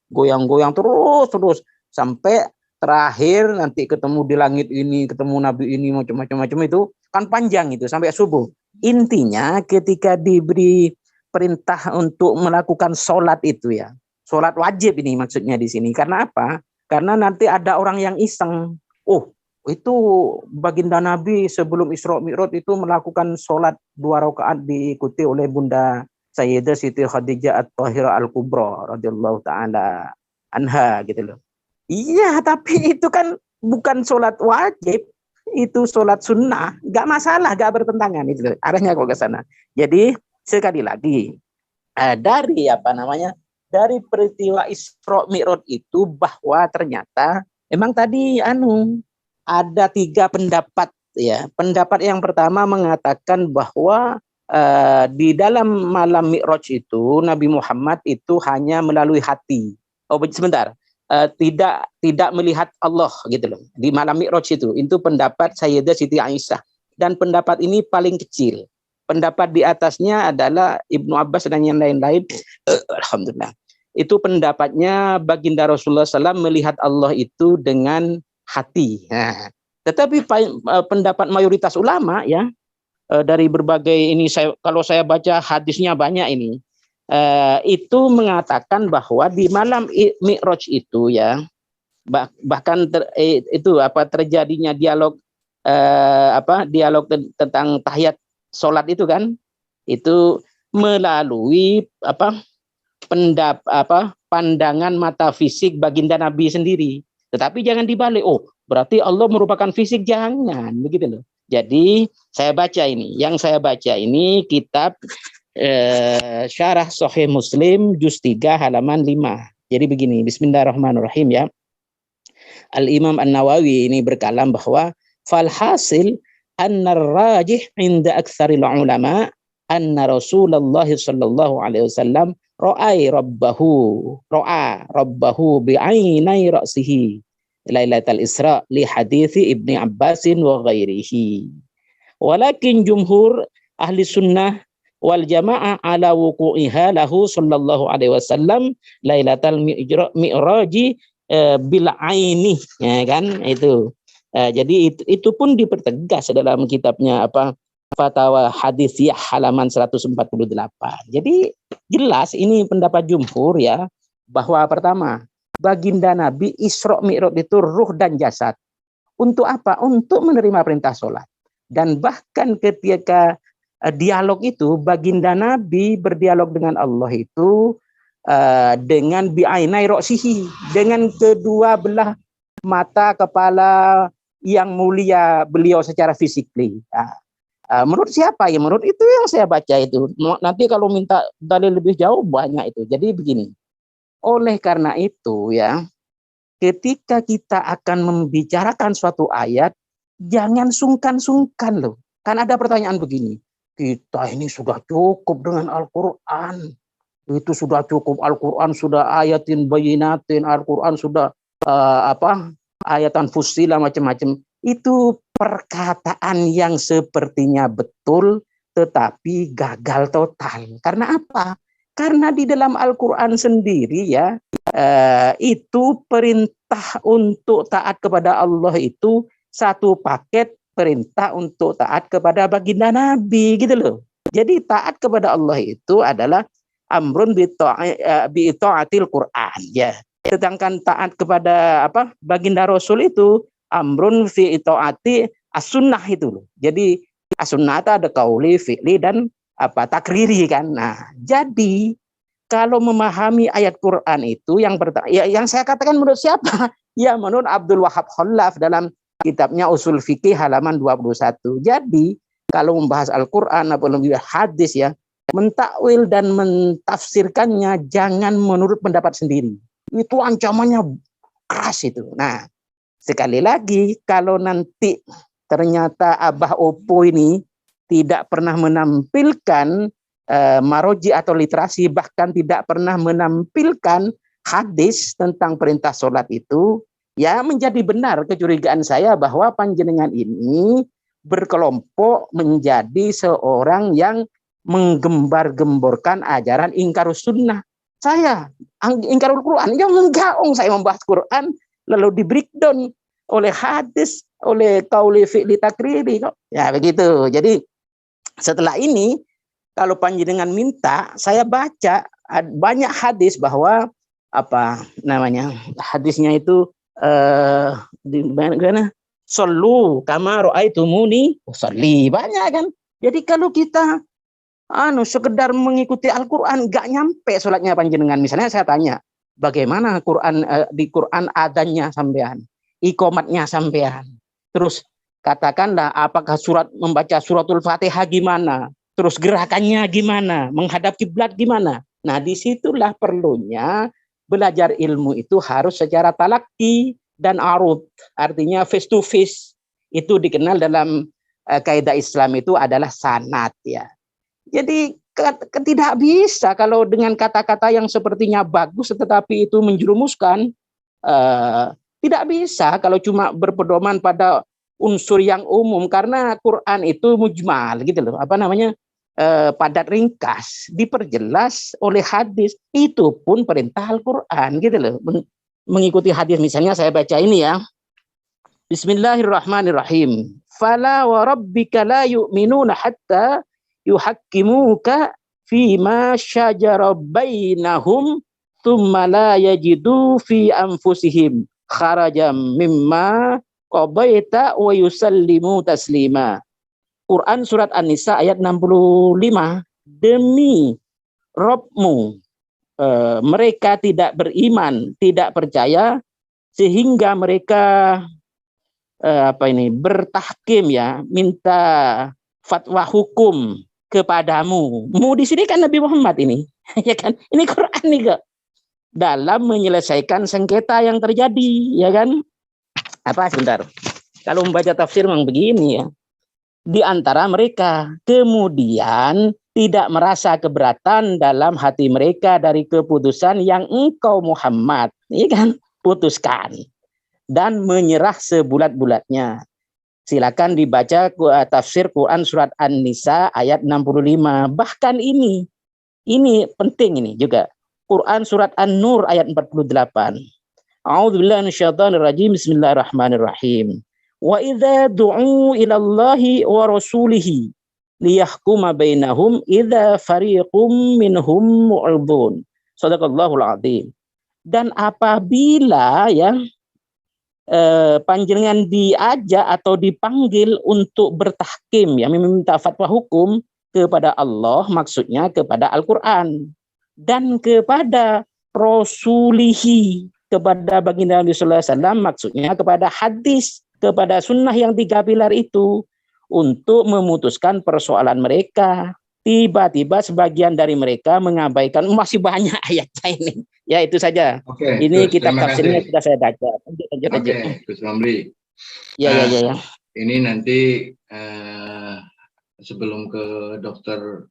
goyang-goyang terus sampai terakhir nanti ketemu di langit ini, ketemu Nabi ini, macam-macam itu kan panjang itu sampai subuh. Intinya ketika diberi perintah untuk melakukan sholat itu ya, sholat wajib ini maksudnya di sini. Karena apa? Karena nanti ada orang yang iseng, oh itu baginda Nabi sebelum Isra Mi'raj itu melakukan sholat 2 rakaat diikuti oleh Bunda Sayyidah Siti Khadijah At-Tahirah Al-Kubra radhiyallahu taala anha gitu loh. Iya, tapi itu kan bukan sholat wajib, itu sholat sunnah, nggak masalah, nggak bertentangan itu arahnya kok ke sana. Jadi sekali lagi dari peristiwa Isra Mi'raj itu bahwa ternyata memang tadi ada 3 pendapat ya. Pendapat yang pertama mengatakan bahwa di dalam malam Mi'raj itu Nabi Muhammad itu hanya melalui hati. Oh sebentar. Tidak melihat Allah gitu loh di malam Mi'raj itu pendapat Sayyidah Siti Aisyah, dan pendapat ini paling kecil. Pendapat di atasnya adalah Ibnu Abbas dan yang lain-lain. Alhamdulillah, itu pendapatnya baginda Rasulullah SAW melihat Allah itu dengan hati. Nah, tetapi pendapat mayoritas ulama ya, dari berbagai ini, kalau saya baca hadisnya banyak ini, itu mengatakan bahwa di malam Mi'raj itu ya, bahkan terjadinya dialog tentang tahiyat sholat itu kan, itu melalui pandangan mata fisik baginda Nabi sendiri. Tetapi jangan dibalik, oh berarti Allah merupakan fisik, jangan begitu loh. Jadi yang saya baca ini kitab Syarah Sahih Muslim juz 3 halaman 5. Jadi begini, bismillahirrahmanirrahim ya. Al-Imam An-Nawawi ini berkalam bahwa falhasil anna rajih inda aktsaril ulama anna Rasulullah sallallahu alaihi wasallam ra'a rabbahu bi'ainai ra'sihi lailatal Isra li hadithi Ibni Abbasin wa ghairihi. Walakin jumhur ahli sunnah wal jamaah ala wuqu'iha lahu sallallahu alaihi wasallam lailatal mi'raji bil aini, ya kan itu. Jadi itu pun dipertegas dalam kitabnya Fatwa Hadisiyah halaman 148. Jadi jelas ini pendapat jumhur ya, bahwa pertama baginda Nabi Isra Mi'raj itu ruh dan jasad. Untuk apa? Untuk menerima perintah sholat. Dan bahkan ketika dialog itu, baginda Nabi berdialog dengan Allah itu dengan bi'ainai roksihi, dengan kedua belah mata kepala yang mulia beliau secara fisikly. Menurut siapa ya? Menurut itu yang saya baca itu. Nanti kalau minta dalil lebih jauh banyak itu. Jadi begini, oleh karena itu ya, ketika kita akan membicarakan suatu ayat, jangan sungkan-sungkan loh. Kan ada pertanyaan begini, kita ini sudah cukup dengan Al-Quran. Itu sudah cukup, Al-Quran sudah ayatin bayinatin, Al-Quran sudah ayatan fussilah macam-macam. Itu perkataan yang sepertinya betul, tetapi gagal total. Karena apa? Karena di dalam Al-Quran sendiri ya, itu perintah untuk taat kepada Allah itu satu paket perintah untuk taat kepada baginda Nabi gitu loh. Jadi taat kepada Allah itu adalah amrun bi taatil Quran ya. Sedangkan taat kepada baginda Rasul itu amrun fi taati as-sunnah itu loh. Jadi as-sunnah itu ada qauli, fi'li dan takriri kan. Nah, jadi kalau memahami ayat Quran itu yang saya katakan menurut siapa? Ya menurut Abdul Wahab Khallaf dalam kitabnya Usul Fikih halaman 21. Jadi kalau membahas Al-Quran apalagi hadis ya, mentakwil dan mentafsirkannya jangan menurut pendapat sendiri. Itu ancamannya keras itu. Nah, sekali lagi kalau nanti ternyata Abah Opo ini tidak pernah menampilkan maroji atau literasi, bahkan tidak pernah menampilkan hadis tentang perintah sholat itu, ya menjadi benar kecurigaan saya bahwa panjenengan ini berkelompok menjadi seorang yang menggembar-gemborkan ajaran ingkarus sunnah. Saya ingkarul Quran, ya enggak, saya membahas Quran lalu di breakdown oleh hadis, oleh qauli fi'li takriri kok. Ya begitu. Jadi setelah ini kalau panjenengan minta, saya baca banyak hadis bahwa hadisnya itu di mana? Sallu kama ra'aitumuni usolli, banyak kan. Jadi kalau kita sekedar mengikuti Al-Qur'an enggak nyampe salatnya panjenengan. Misalnya saya tanya, bagaimana di Quran adanya sampean, iqomatnya sampean. Terus katakanlah apakah membaca suratul Fatihah gimana? Terus gerakannya gimana? Menghadap kiblat gimana? Nah, disitulah perlunya belajar ilmu itu harus secara talaki dan arud, artinya face to face. Itu dikenal dalam kaidah Islam itu adalah sanad ya. Jadi tidak bisa kalau dengan kata-kata yang sepertinya bagus tetapi itu menjerumuskan, tidak bisa kalau cuma berpedoman pada unsur yang umum, karena Quran itu mujmal gitu loh, padat ringkas, diperjelas oleh hadis, itu pun perintah Al-Quran gitu loh. Mengikuti hadis, misalnya saya baca ini ya, Bismillahirrahmanirrahim, fala wa rabbika la yu'minuna hatta yuhakkimuka fima syajara bainahum thumma la yajidu fi anfusihim kharajam mimma qabaita wa yusallimu taslima. Quran surat An-Nisa ayat 65. Demi Rabbmu, mereka tidak beriman, tidak percaya sehingga mereka bertahkim ya, minta fatwa hukum kepadamu. Mu di sini kan Nabi Muhammad ini, ya kan? Ini Quran nih kok. Dalam menyelesaikan sengketa yang terjadi, ya kan? Sebentar. Kalau membaca tafsir memang begini ya. Di antara mereka kemudian tidak merasa keberatan dalam hati mereka dari keputusan yang engkau Muhammad, ya kan, putuskan dan menyerah sebulat-bulatnya. Silakan dibaca tafsir Quran surat An-Nisa ayat 65. Bahkan ini penting ini juga. Quran surat An-Nur ayat 48. A'udzubillahi minasyaitonirrajim. Bismillahirrahmanirrahim. Wa idza du'u ila Allahi wa rasulihi liyahkuma bainahum idza fariqum minhum mu'ridun. Shadaqallahul azim. Dan apabila ya panjenengan diajak atau dipanggil untuk bertahkim ya, meminta fatwa hukum kepada Allah, maksudnya kepada Al-Qur'an dan kepada rasulihi, kepada baginda Nabi sallallahu alaihi wasallam, maksudnya kepada hadis, kepada sunnah yang 3 pilar itu, untuk memutuskan persoalan mereka. Tiba-tiba sebagian dari mereka mengabaikan, masih banyak ayatnya ini. Ya itu saja. Oke, ini Gus, kitab tafsirnya sudah saya baca. Oke, Gus Ramli. Ya. Ini nanti sebelum ke Dokter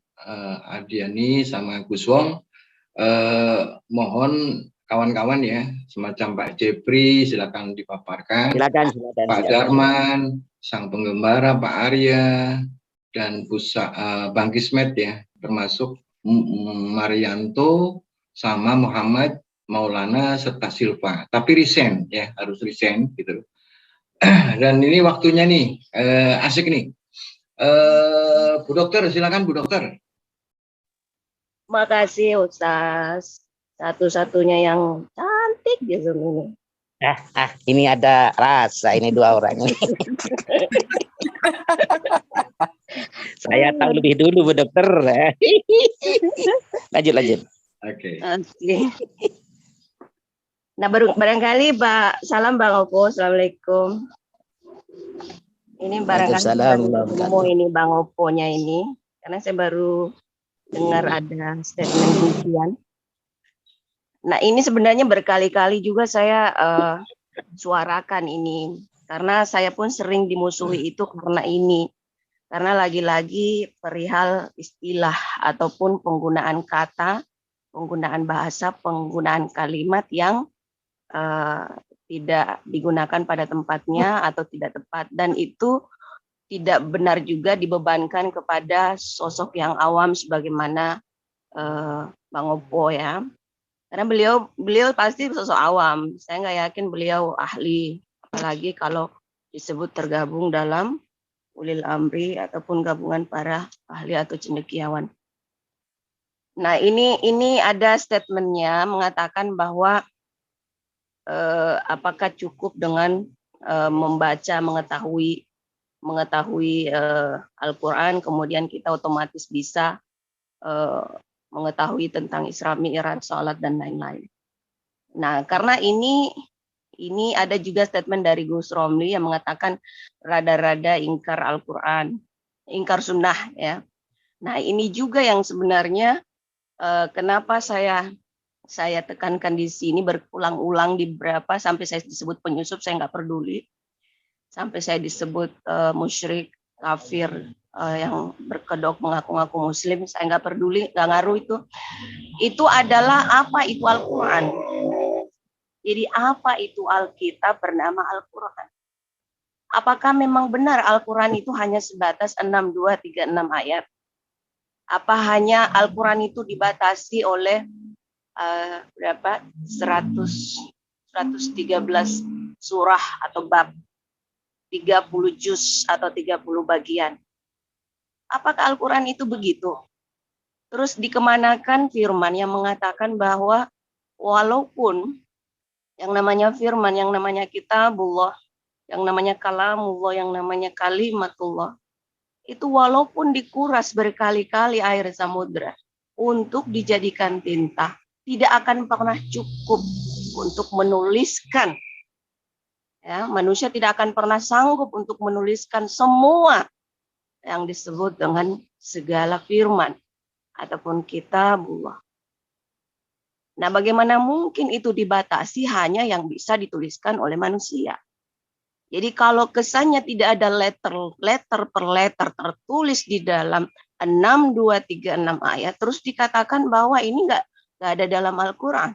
Ardiani sama Gus Wong, mohon kawan-kawan ya, semacam Pak Jepri, silakan dipaparkan. Silakan. Pak Darman, sang penggembara Pak Arya, dan Bang Kismet ya, termasuk Marianto sama Muhammad Maulana serta Silva. Tapi resign ya, harus resign gitu. Dan ini waktunya nih, asik nih. Bu Dokter, silakan Bu Dokter. Makasih Ustaz. Satu-satunya yang cantik di Zoom ini. Ini ada rasa, ini dua orang. Saya tahu lebih dulu Bu Dokter. Lanjut. Oke. Nah, barangkali salam Bang Opo, Assalamualaikum. Ini barangkali ketemu ini Bang Opo-nya ini, karena saya baru dengar ada statement demikian. Nah, ini sebenarnya berkali-kali juga saya suarakan ini, karena saya pun sering dimusuhi itu karena ini. Karena lagi-lagi perihal istilah ataupun penggunaan kata, penggunaan bahasa, penggunaan kalimat yang tidak digunakan pada tempatnya atau tidak tepat, dan itu tidak benar juga dibebankan kepada sosok yang awam sebagaimana Bang Opo ya, karena beliau pasti sosok awam. Saya nggak yakin beliau ahli, apalagi kalau disebut tergabung dalam ulil amri ataupun gabungan para ahli atau cendekiawan. Nah, ini ada statementnya mengatakan bahwa apakah cukup dengan membaca, mengetahui Al-Quran, kemudian kita otomatis bisa mengetahui tentang Isra Mi'raj, sholat dan lain-lain. Nah, karena ini ada juga statement dari Gus Romli yang mengatakan rada-rada ingkar Al-Quran, ingkar sunnah ya. Nah, ini juga yang sebenarnya kenapa saya tekankan di sini berulang-ulang di beberapa, sampai saya disebut penyusup, saya nggak peduli. Sampai saya disebut musyrik, kafir, yang berkedok mengaku-ngaku muslim, saya nggak peduli, nggak ngaruh itu. Itu adalah apa itu Al-Quran. Jadi apa itu Alkitab bernama Al-Quran? Apakah memang benar Al-Quran itu hanya sebatas 6, 2, 3, 6 ayat? Apa hanya Al-Quran itu dibatasi oleh 113 surah atau bab, 30 juz atau 30 bagian? Apakah Al-Quran itu begitu? Terus dikemanakan firman yang mengatakan bahwa walaupun yang namanya firman, yang namanya kitabullah, yang namanya kalamullah, yang namanya kalimatullah, itu walaupun dikuras berkali-kali air samudra untuk dijadikan tinta, tidak akan pernah cukup untuk menuliskan. Ya, manusia tidak akan pernah sanggup untuk menuliskan semua yang disebut dengan segala firman ataupun kitabullah. Nah, bagaimana mungkin itu dibatasi hanya yang bisa dituliskan oleh manusia? Jadi kalau kesannya tidak ada letter per letter tertulis di dalam 6, 2, 3, 6 ayat, terus dikatakan bahwa ini nggak ada dalam Al-Quran.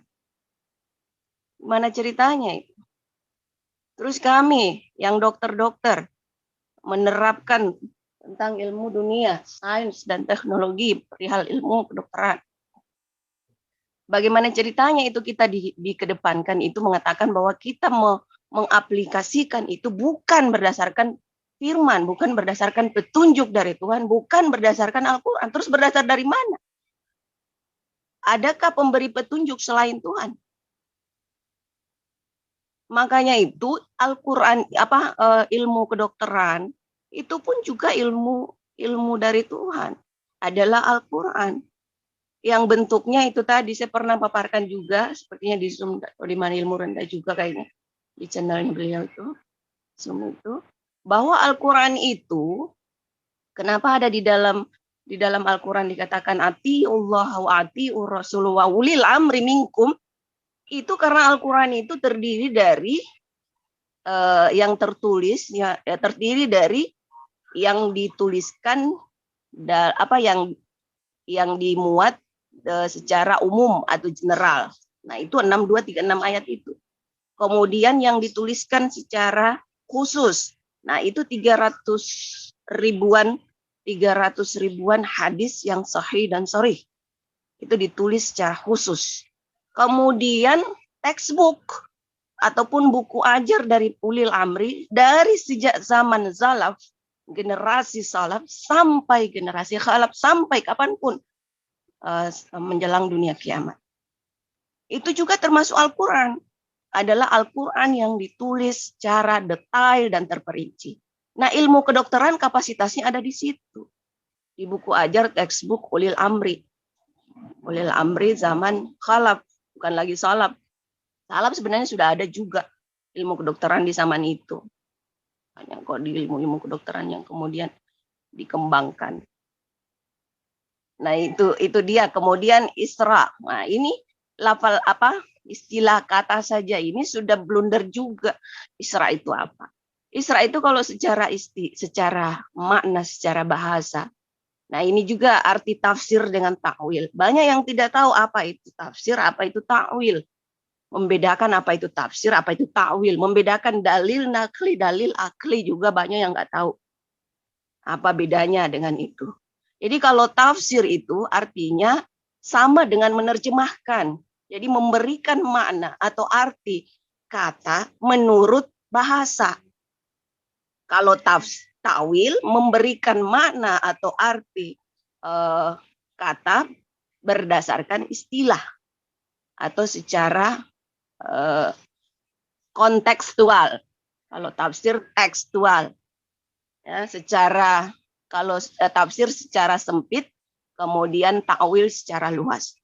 Gimana ceritanya itu? Terus kami yang dokter-dokter menerapkan tentang ilmu dunia, sains dan teknologi, perihal ilmu kedokteran. Bagaimana ceritanya itu kita dikedepankan itu mengatakan bahwa kita mengaplikasikan itu bukan berdasarkan firman, bukan berdasarkan petunjuk dari Tuhan, bukan berdasarkan Al-Quran. Terus berdasar dari mana? Adakah pemberi petunjuk selain Tuhan? Makanya itu Al-Quran, ilmu kedokteran itu pun juga ilmu dari Tuhan, adalah Al-Quran. Yang bentuknya itu tadi saya pernah paparkan juga, sepertinya di Zoom atau di Mana Ilmu Rendah juga kayaknya di channelnya beliau itu, Zoom itu, bahwa Al-Quran itu kenapa ada di dalam Al-Quran dikatakan atiullah wa atiur rasul wa ulil amri minkum, itu karena Al-Quran itu terdiri dari yang tertulis, ya terdiri dari yang dituliskan apa yang dimuat secara umum atau general. Nah, itu 6236 ayat itu. Kemudian yang dituliskan secara khusus. Nah, itu 300 ribuan hadis yang sahih dan sharih. Itu ditulis secara khusus. Kemudian textbook ataupun buku ajar dari ulil amri dari sejak zaman salaf, generasi salaf sampai generasi khalaf, sampai kapanpun menjelang dunia kiamat. Itu juga termasuk Al-Quran. Adalah Al-Quran yang ditulis secara detail dan terperinci. Nah, ilmu kedokteran kapasitasnya ada di situ. Di buku ajar textbook ulil amri. Ulil amri zaman khalaf, bukan lagi salaf. Salaf sebenarnya sudah ada juga ilmu kedokteran di zaman itu. Hanya kok di ilmu kedokteran yang kemudian dikembangkan. Nah, itu dia. Kemudian Isra. Nah, ini lafal apa? Istilah kata saja ini sudah blunder juga. Isra itu apa? Isra itu kalau secara makna, secara bahasa. Nah, ini juga arti tafsir dengan takwil. Banyak yang tidak tahu apa itu tafsir, apa itu takwil. Membedakan apa itu tafsir, apa itu takwil. Membedakan dalil nakli, dalil akli juga banyak yang nggak tahu. Apa bedanya dengan itu. Jadi kalau tafsir itu artinya sama dengan menerjemahkan. Jadi memberikan makna atau arti kata menurut bahasa. Kalau takwil memberikan makna atau arti kata berdasarkan istilah atau secara kontekstual. Kalau tafsir tekstual, ya, kalau tafsir secara sempit, kemudian takwil secara luas.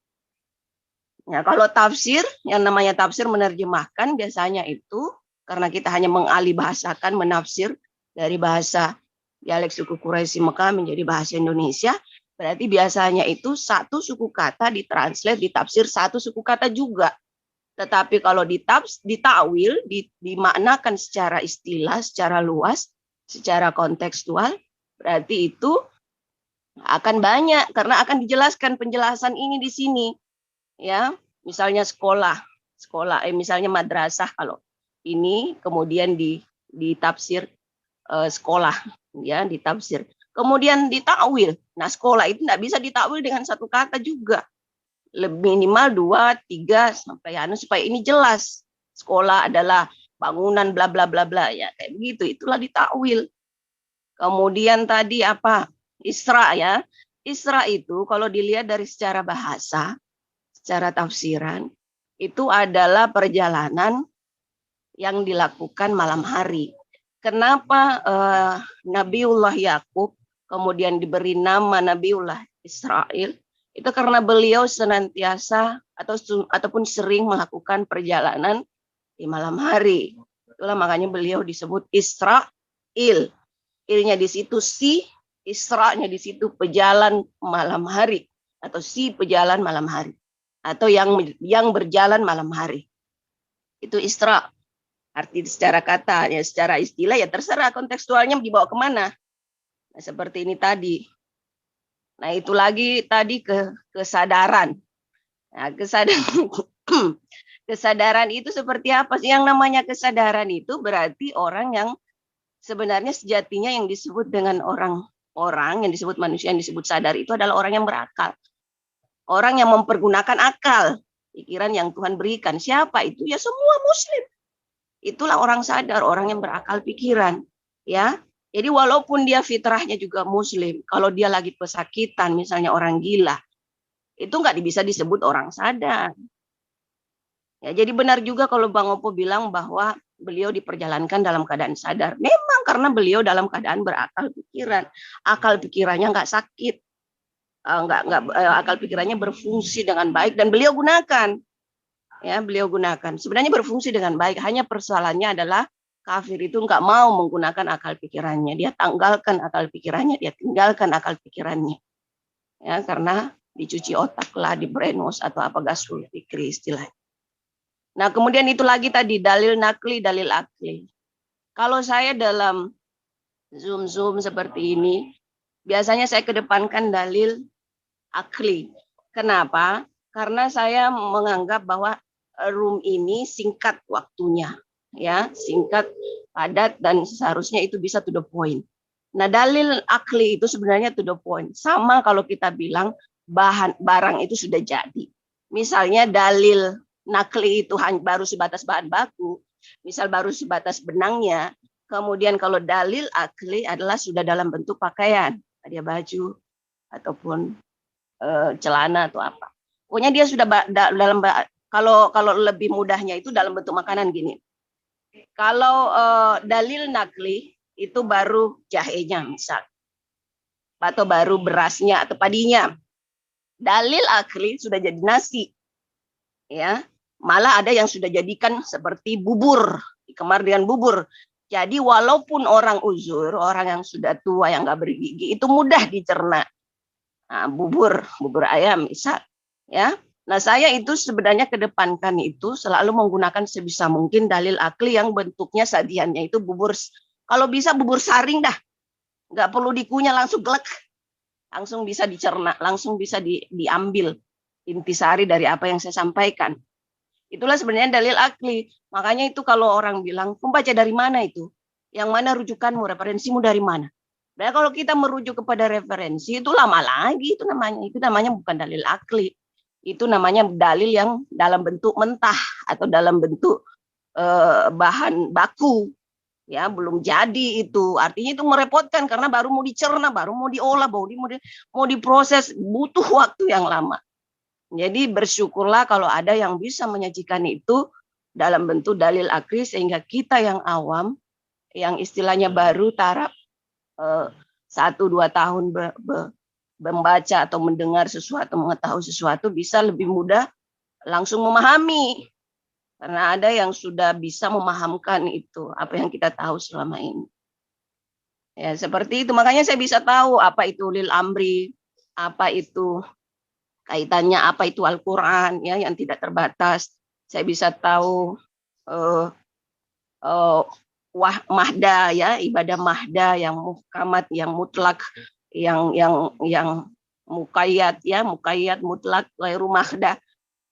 Ya, kalau tafsir, yang namanya tafsir menerjemahkan biasanya itu karena kita hanya mengalihbahasakan, menafsir dari bahasa dialek suku Quraisy Mekah menjadi bahasa Indonesia, berarti biasanya itu satu suku kata ditranslate, ditafsir satu suku kata juga. Tetapi kalau ditakwil, dimaknakan secara istilah, secara luas, secara kontekstual, berarti itu akan banyak karena akan dijelaskan penjelasan ini di sini. Ya, misalnya misalnya madrasah kalau ini kemudian ditafsir sekolah, ya, ditafsir. Kemudian ditakwil. Nah, sekolah itu tidak bisa ditakwil dengan satu kata juga. Lebih minimal 2, 3 sampai supaya ini jelas. Sekolah adalah bangunan bla bla bla bla, ya, kayak begitu. Itulah ditakwil. Kemudian tadi apa? Isra, ya. Isra itu kalau dilihat dari secara bahasa, secara tafsiran, itu adalah perjalanan yang dilakukan malam hari. Kenapa Nabiullah Yakub kemudian diberi nama Nabiullah Israel? Itu karena beliau senantiasa ataupun sering melakukan perjalanan di malam hari. Itulah makanya beliau disebut Israel. Il-nya di situ si, Isra-nya di situ pejalan malam hari atau si pejalan malam hari atau yang berjalan malam hari. Itu Isra. Arti secara kata, ya secara istilah ya terserah kontekstualnya dibawa kemana. Nah, seperti ini tadi. Nah, itu lagi tadi kesadaran. Nah, kesadaran itu seperti apa sih? Yang namanya kesadaran itu berarti orang yang sebenarnya sejatinya yang disebut dengan orang yang disebut manusia yang disebut sadar itu adalah orang yang berakal. Orang yang mempergunakan akal, pikiran yang Tuhan berikan. Siapa itu? Ya semua muslim. Itulah orang sadar, orang yang berakal pikiran, ya. Jadi walaupun dia fitrahnya juga muslim, kalau dia lagi pesakitan, misalnya orang gila, itu nggak bisa disebut orang sadar. Ya, jadi benar juga kalau Bang Opo bilang bahwa beliau diperjalankan dalam keadaan sadar. Memang karena beliau dalam keadaan berakal pikiran, akal pikirannya nggak sakit, akal pikirannya berfungsi dengan baik dan beliau gunakan. Ya, beliau gunakan. Sebenarnya berfungsi dengan baik. Hanya persoalannya adalah kafir itu nggak mau menggunakan akal pikirannya. Dia tanggalkan akal pikirannya, dia tinggalkan akal pikirannya. Ya, karena dicuci otak lah, di brainwash atau apa gasul fikri istilahnya. Nah, kemudian itu lagi tadi dalil nakli, dalil akli. Kalau saya dalam Zoom seperti ini, biasanya saya kedepankan dalil akli. Kenapa? Karena saya menganggap bahwa room ini singkat waktunya, ya, singkat, padat, dan seharusnya itu bisa to the point. Nah, dalil akli itu sebenarnya to the point. Sama kalau kita bilang barang itu sudah jadi. Misalnya dalil nakli itu baru sebatas bahan baku, misal baru sebatas benangnya. Kemudian kalau dalil akli adalah sudah dalam bentuk pakaian, dia baju ataupun celana atau apa. Pokoknya dia sudah dalam, kalau lebih mudahnya itu dalam bentuk makanan gini. Kalau dalil nakli itu baru jahenya misal, atau baru berasnya atau padinya. Dalil akli sudah jadi nasi, ya, malah ada yang sudah jadikan seperti bubur, dikemar dengan bubur. Jadi walaupun orang uzur, orang yang sudah tua yang nggak bergigi itu mudah dicerna. Nah, bubur ayam misal, ya. Nah, saya itu sebenarnya kedepankan itu selalu menggunakan sebisa mungkin dalil akli yang bentuknya sajiannya itu bubur. Kalau bisa bubur saring dah, nggak perlu dikunyah, langsung glek, langsung bisa dicerna, langsung bisa diambil intisari dari apa yang saya sampaikan. Itulah sebenarnya dalil akli. Makanya itu kalau orang bilang, membaca dari mana itu? Yang mana rujukanmu, referensimu dari mana? Nah, kalau kita merujuk kepada referensi itu lama lagi, itu namanya bukan dalil akli. Itu namanya dalil yang dalam bentuk mentah atau dalam bentuk bahan baku. Ya, belum jadi itu. Artinya itu merepotkan karena baru mau dicerna, baru mau diolah, mau diproses, butuh waktu yang lama. Jadi bersyukurlah kalau ada yang bisa menyajikan itu dalam bentuk dalil akli sehingga kita yang awam, yang istilahnya baru taraf 1-2 tahun membaca atau mendengar sesuatu, mengetahui sesuatu bisa lebih mudah langsung memahami. Karena ada yang sudah bisa memahamkan itu, apa yang kita tahu selama ini. Ya, seperti itu. Makanya saya bisa tahu apa itu ulil amri, apa itu kaitannya, apa itu Al-Quran, ya, yang tidak terbatas. Saya bisa tahu mahda, ya, ibadah mahda yang muhkamat, yang mutlak, yang muqayyad, ya, muqayyad, mutlak, ghairu mahda.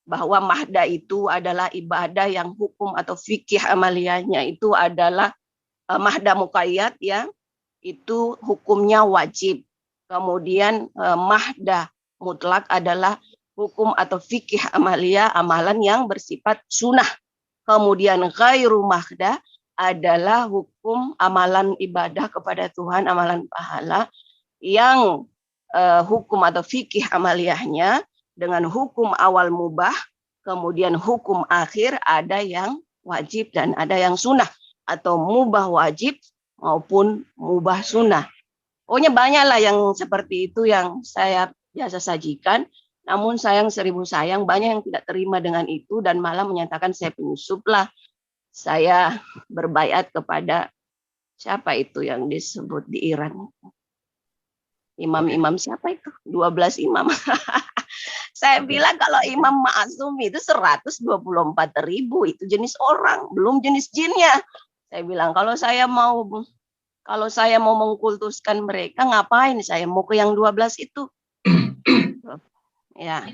Bahwa mahda itu adalah ibadah yang hukum atau fikih amaliyahnya itu adalah mahda muqayyad, ya, itu hukumnya wajib. Kemudian mahda mutlak adalah hukum atau fikih amaliyah, amalan yang bersifat sunnah. Kemudian ghairu mahda adalah hukum amalan ibadah kepada Tuhan, amalan pahala yang hukum atau fikih amaliyahnya dengan hukum awal mubah, kemudian hukum akhir ada yang wajib dan ada yang sunnah, atau mubah wajib maupun mubah sunnah. Pokoknya banyaklah yang seperti itu yang saya biasa sajikan, namun sayang 1000 sayang banyak yang tidak terima dengan itu dan malah menyatakan saya penyusup lah. Saya berbaiat kepada siapa itu yang disebut di Iran? Imam-imam siapa itu? 12 imam. Saya bilang kalau Imam Ma'asum itu 124.000 itu jenis orang, belum jenis jinnya. Saya bilang kalau saya mau mengkultuskan mereka, ngapain saya mau ke yang 12 itu? Ya.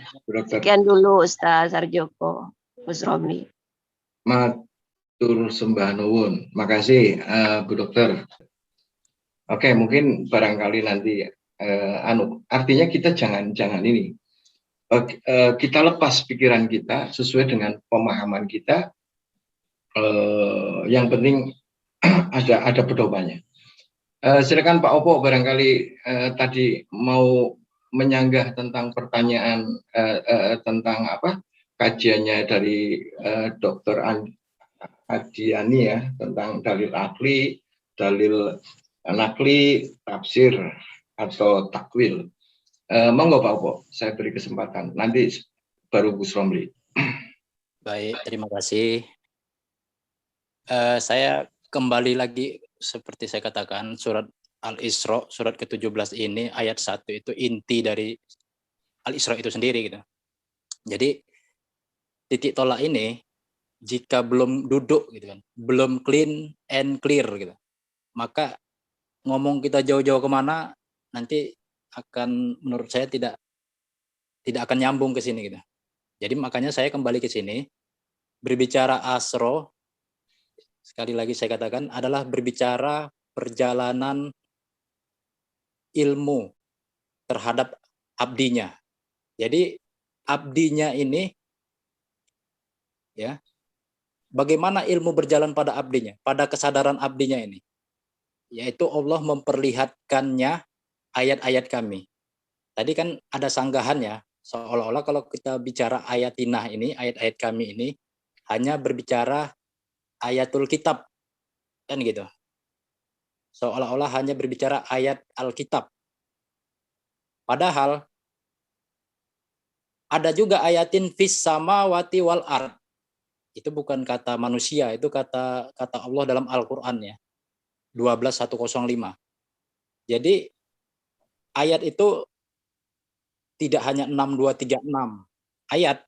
Sekian dulu Ustaz Sarjoko, Gus Romli. Matur sembah nuwun. Makasih Bu Dokter. Oke, mungkin barangkali nanti artinya kita jangan ini. Kita lepas pikiran kita sesuai dengan pemahaman kita. Yang penting ada pedomannya. Silakan Pak Opo, barangkali tadi mau menyanggah tentang pertanyaan tentang apa kajiannya dari Dr. Adiani, ya, tentang dalil akli, dalil nakli, tafsir atau takwil. Monggo Pak Opo, saya beri kesempatan. Nanti baru Gus Romli. Baik, terima kasih. Saya kembali lagi seperti saya katakan, surat Al-Isra, surat ke-17 ini, ayat 1 itu inti dari Al-Isra itu sendiri, gitu. Jadi titik tolak ini jika belum duduk, gitu kan, belum clean and clear, gitu, maka ngomong kita jauh-jauh kemana nanti akan menurut saya tidak akan nyambung ke sini gitu. Jadi makanya saya kembali ke sini, berbicara asro, sekali lagi saya katakan, adalah berbicara perjalanan ilmu terhadap abdinya. Jadi abdinya ini, ya, bagaimana ilmu berjalan pada abdinya, pada kesadaran abdinya ini, yaitu Allah memperlihatkannya ayat-ayat kami. Tadi kan ada sanggahannya, seolah-olah kalau kita bicara ayatinah ini, ayat-ayat kami ini, hanya berbicara ayatul kitab, kan gitu. Seolah-olah hanya berbicara ayat Alkitab. Padahal ada juga ayatin fis samawati wal ard. Itu bukan kata manusia, itu kata Allah dalam Al-Qur'an ya. 12:105. Jadi ayat itu tidak hanya 6236 ayat.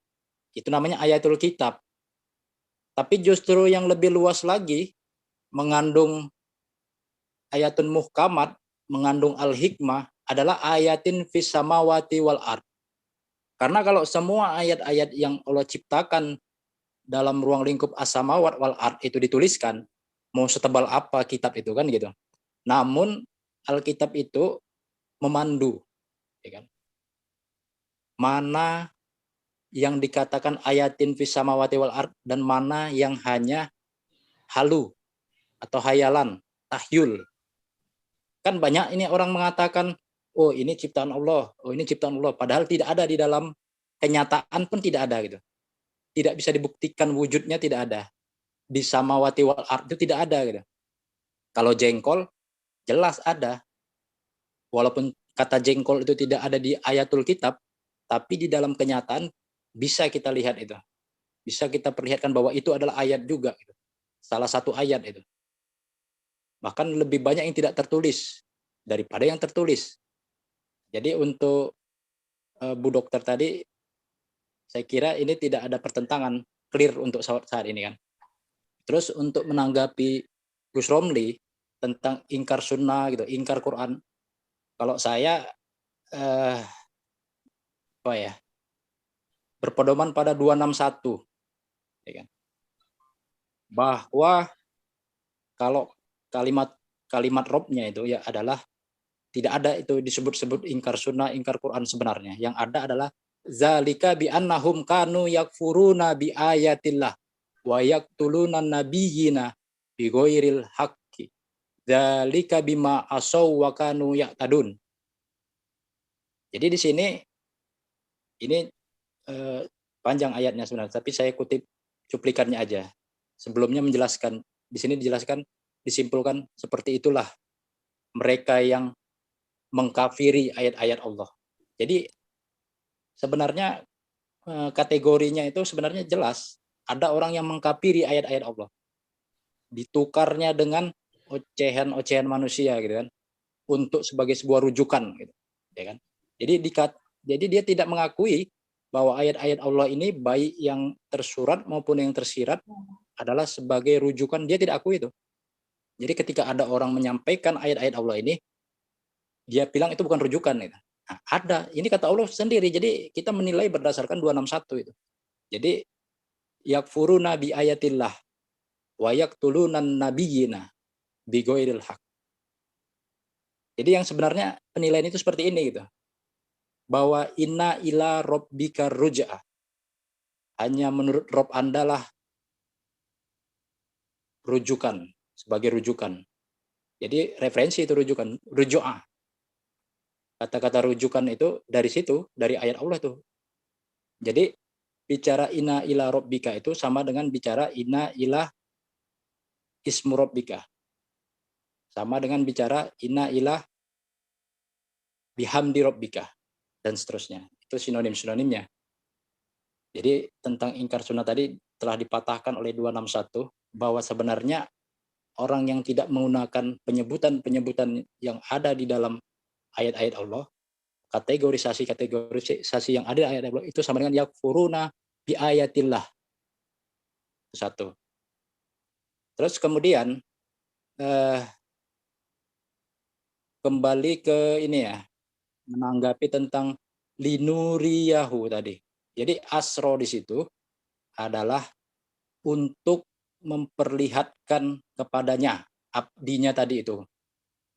Itu namanya ayatul kitab. Tapi justru yang lebih luas lagi, mengandung ayatun muhkamat, mengandung al-hikmah, adalah ayatin fis samawati wal ard. Karena kalau semua ayat-ayat yang Allah ciptakan dalam ruang lingkup as-samawat wal ard itu dituliskan, mau setebal apa kitab itu kan gitu. Namun Alkitab itu memandu, ya kan? Mana yang dikatakan ayatin fis samawati wal ard dan mana yang hanya halu atau hayalan, tahyul. Kan banyak ini orang mengatakan, oh ini ciptaan Allah, oh ini ciptaan Allah, padahal tidak ada di dalam kenyataan pun tidak ada gitu. Tidak bisa dibuktikan wujudnya, tidak ada. Di samawati wal ard itu tidak ada gitu. Kalau jengkol jelas ada. Walaupun kata jengkol itu tidak ada di ayatul kitab, tapi di dalam kenyataan bisa kita lihat itu. Bisa kita perlihatkan bahwa itu adalah ayat juga gitu. Salah satu ayat itu. Bahkan lebih banyak yang tidak tertulis daripada yang tertulis. Jadi untuk Bu Dokter tadi, saya kira ini tidak ada pertentangan, clear untuk saat ini kan. Terus untuk menanggapi Gus Romli tentang ingkar sunnah gitu, ingkar Quran, kalau saya berpedoman pada 261, ya kan? Bahwa kalau kalimat robnya itu ya adalah tidak ada itu disebut-sebut ingkar sunnah, ingkar Quran sebenarnya. Yang ada adalah zalika bi annahum kanu yakfuruna bi ayatillah wa yaqtuluna nabiyina bi ghairil haqqi. Zalika bima asaw wa kanu ya'tadun. Jadi di sini ini panjang ayatnya sebenarnya, tapi saya kutip cuplikannya aja. Sebelumnya menjelaskan, di sini dijelaskan, disimpulkan seperti itulah mereka yang mengkafiri ayat-ayat Allah. Jadi sebenarnya kategorinya itu sebenarnya jelas. Ada orang yang mengkafiri ayat-ayat Allah. Ditukarnya dengan ocehan-ocehan manusia gitu kan. Untuk sebagai sebuah rujukan gitu. Ya kan? Jadi dia tidak mengakui bahwa ayat-ayat Allah ini baik yang tersurat maupun yang tersirat adalah sebagai rujukan, dia tidak akui itu. Jadi ketika ada orang menyampaikan ayat-ayat Allah ini, dia bilang itu bukan rujukan gitu. Nah, ada, ini kata Allah sendiri. Jadi kita menilai berdasarkan 261 itu. Jadi yakfuruna bi ayatillah wa yaqtulunan nabiyina bi ghairil haq. Jadi yang sebenarnya penilaian itu seperti ini gitu. Bahwa inna ila rabbika ruj'a. Hanya menurut Rob Anda lah rujukan, sebagai rujukan. Jadi referensi itu rujukan, ruju'ah. Kata-kata rujukan itu dari situ, dari ayat Allah itu. Jadi bicara inna ila rabbika itu sama dengan bicara inna ila ismu rabbika. Sama dengan bicara inna ila bihamdi rabbika. Dan seterusnya. Itu sinonim-sinonimnya. Jadi tentang ingkar sunnah tadi telah dipatahkan oleh 261 bahwa sebenarnya orang yang tidak menggunakan penyebutan-penyebutan yang ada di dalam ayat-ayat Allah, kategorisasi yang ada di ayat Allah itu sama dengan yakfuruna bi ayatillah. Satu. Terus kemudian kembali ke ini ya, menanggapi tentang linuriyahu tadi. Jadi asro di situ adalah untuk memperlihatkan kepadanya, abdinya tadi itu,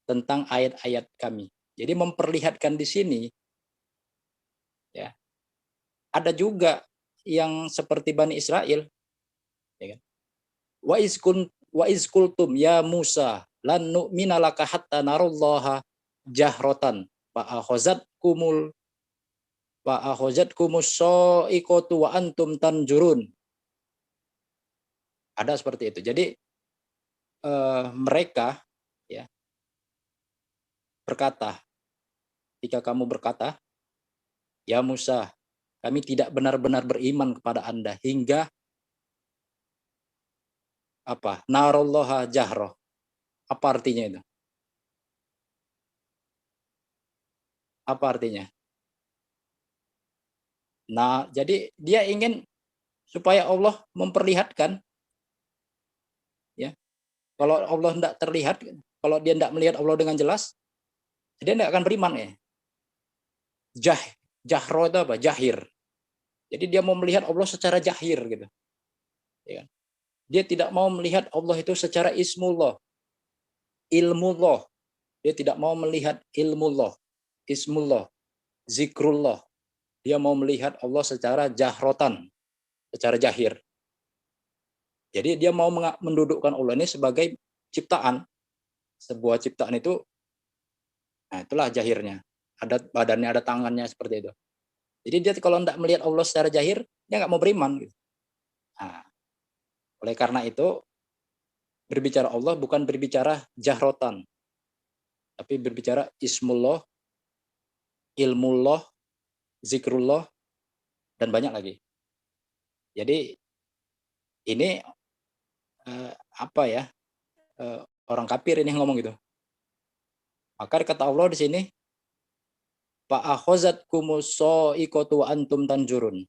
tentang ayat-ayat kami. Jadi memperlihatkan di sini, ya, ada juga yang seperti Bani Israel, ya kan? Wa iz qultum ya Musa lan nu'mina laka hatta narallaha jahrotan fa akhazatkumus sa'iqatu wa antum tanjurun. Ada seperti itu. Jadi mereka ya berkata, ketika kamu berkata, ya Musa, kami tidak benar-benar beriman kepada Anda hingga apa? Narallaha jahroh. Apa artinya itu? Apa artinya? Nah, jadi dia ingin supaya Allah memperlihatkan, ya. Kalau Allah tidak terlihat, kalau dia tidak melihat Allah dengan jelas, dia tidak akan beriman ya. Jahro itu apa? Jahir. Jadi dia mau melihat Allah secara jahir gitu. Ya. Dia tidak mau melihat Allah itu secara ismullah, ilmullah. Dia tidak mau melihat ilmullah, ismullah, zikrullah. Dia mau melihat Allah secara jahrotan, secara jahir. Jadi dia mau mendudukkan Allah ini sebagai ciptaan. Sebuah ciptaan itu, nah itulah jahirnya. Ada badannya, ada tangannya, seperti itu. Jadi dia kalau tidak melihat Allah secara jahir, dia nggak mau beriman. Gitu. Nah, oleh karena itu, berbicara Allah bukan berbicara jahrotan, tapi berbicara ismullah, ilmullah, zikrullah, dan banyak lagi. Jadi ini apa ya, orang kafir ini ngomong gitu. Maka kata Allah di sini, fa'akhazatkumus sa'iqatu wa antum tanjurun.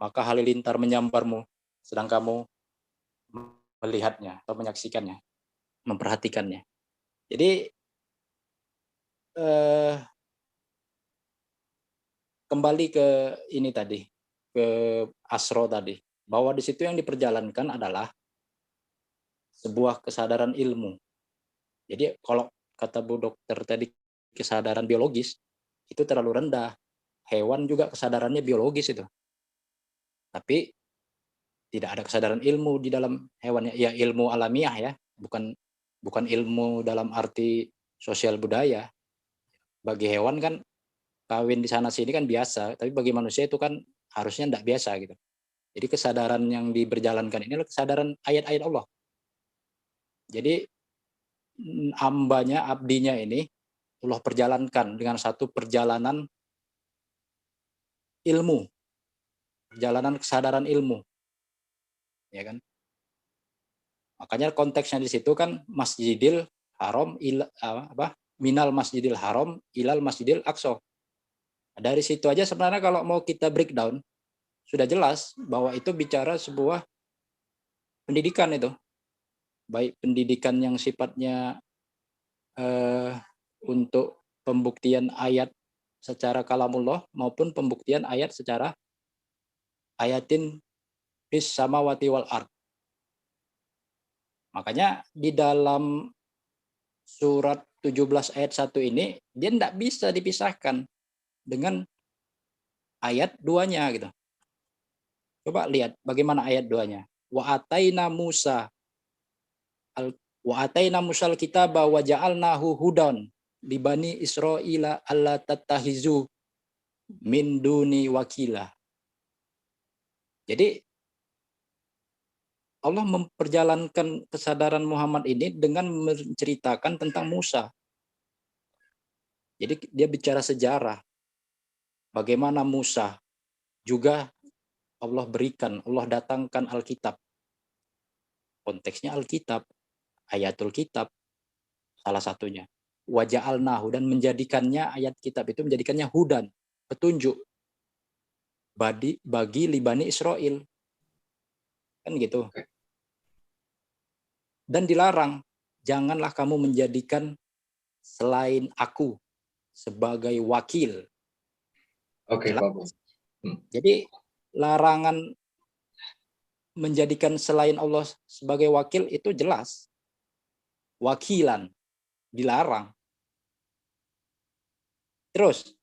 Maka halilintar menyamparmu sedang kamu melihatnya atau menyaksikannya, memperhatikannya. Jadi kembali ke ini tadi, ke asro tadi, bahwa di situ yang diperjalankan adalah sebuah kesadaran ilmu. Jadi kalau kata Bu Dokter tadi kesadaran biologis itu terlalu rendah. Hewan juga kesadarannya biologis itu. Tapi tidak ada kesadaran ilmu di dalam hewannya. Ya ilmu alamiah ya, bukan ilmu dalam arti sosial budaya. Bagi hewan kan kawin di sana sini kan biasa, tapi bagi manusia itu kan harusnya tidak biasa gitu. Jadi kesadaran yang diberjalankan ini adalah kesadaran ayat-ayat Allah. Jadi abdinya ini Allah perjalankan dengan satu perjalanan ilmu, perjalanan kesadaran ilmu, ya kan? Makanya konteksnya di situ kan Masjidil Haram minal Masjidil Haram ilal Masjidil Aqsa. Dari situ aja sebenarnya kalau mau kita breakdown sudah jelas bahwa itu bicara sebuah pendidikan itu, baik pendidikan yang sifatnya untuk pembuktian ayat secara kalamullah maupun pembuktian ayat secara ayatin bis samawati wal ard. Makanya di dalam surat 17 ayat 1 ini dia tidak bisa dipisahkan dengan ayat 2-nya gitu. Coba lihat bagaimana ayat 2-nya. Wa ataina Musa musal kitaba wa ja'alnahu hudan li bani Israila alla tattahizu min duni wakila. Jadi Allah memperjalankan kesadaran Muhammad ini dengan menceritakan tentang Musa. Jadi dia bicara sejarah. Bagaimana Musa juga Allah berikan, Allah datangkan Alkitab. Konteksnya Alkitab, ayatul kitab, salah satunya. Wa ja'alnahu, dan menjadikannya ayat kitab itu menjadikannya hudan, petunjuk bagi libani Israel. Kan gitu. Dan dilarang, janganlah kamu menjadikan selain aku sebagai wakil. Oke, Jelas. Pak Bo. Jadi larangan menjadikan selain Allah sebagai wakil itu jelas. Wakilan dilarang. Terus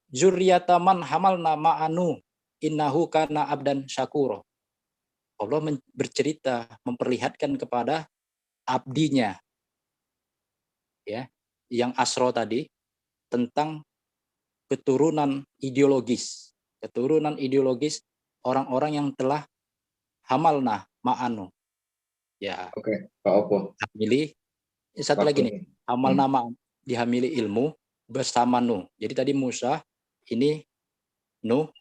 zuriyataman hamalna ma'anu innahu kana abdan syakuro. Allah bercerita, memperlihatkan kepada abdinya, ya, yang Asro tadi, tentang keturunan ideologis orang-orang yang telah hamalna ma'anu. Ya, Oke, Pak Opo. hamili. Satu lagi nih, hamalna ma'anu, dihamili ilmu bersama Nuh. Jadi tadi Musa, ini Nuh,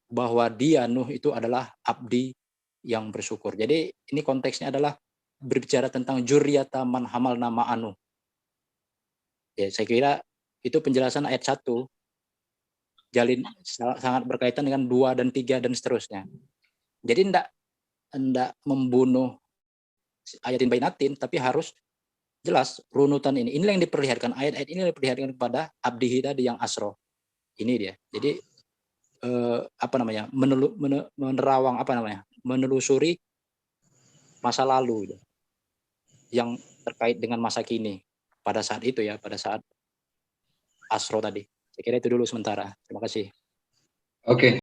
bahwa dia Nuh itu adalah abdi yang bersyukur. Jadi ini konteksnya adalah berbicara tentang juriyata man hamalna ma'anu. Ya, saya kira itu penjelasan ayat 1 sangat berkaitan dengan 2 dan 3 dan seterusnya. Jadi hendak membunuh ayatin bainatin, tapi harus jelas runutan ini. Inilah yang diperlihatkan, ayat-ayat ini diperlihatkan kepada abdihi tadi yang Asro. Ini dia. Jadi menelusuri masa lalu yang terkait dengan masa kini pada saat itu ya, pada saat Asro tadi. Saya kira itu dulu sementara. Terima kasih. Oke.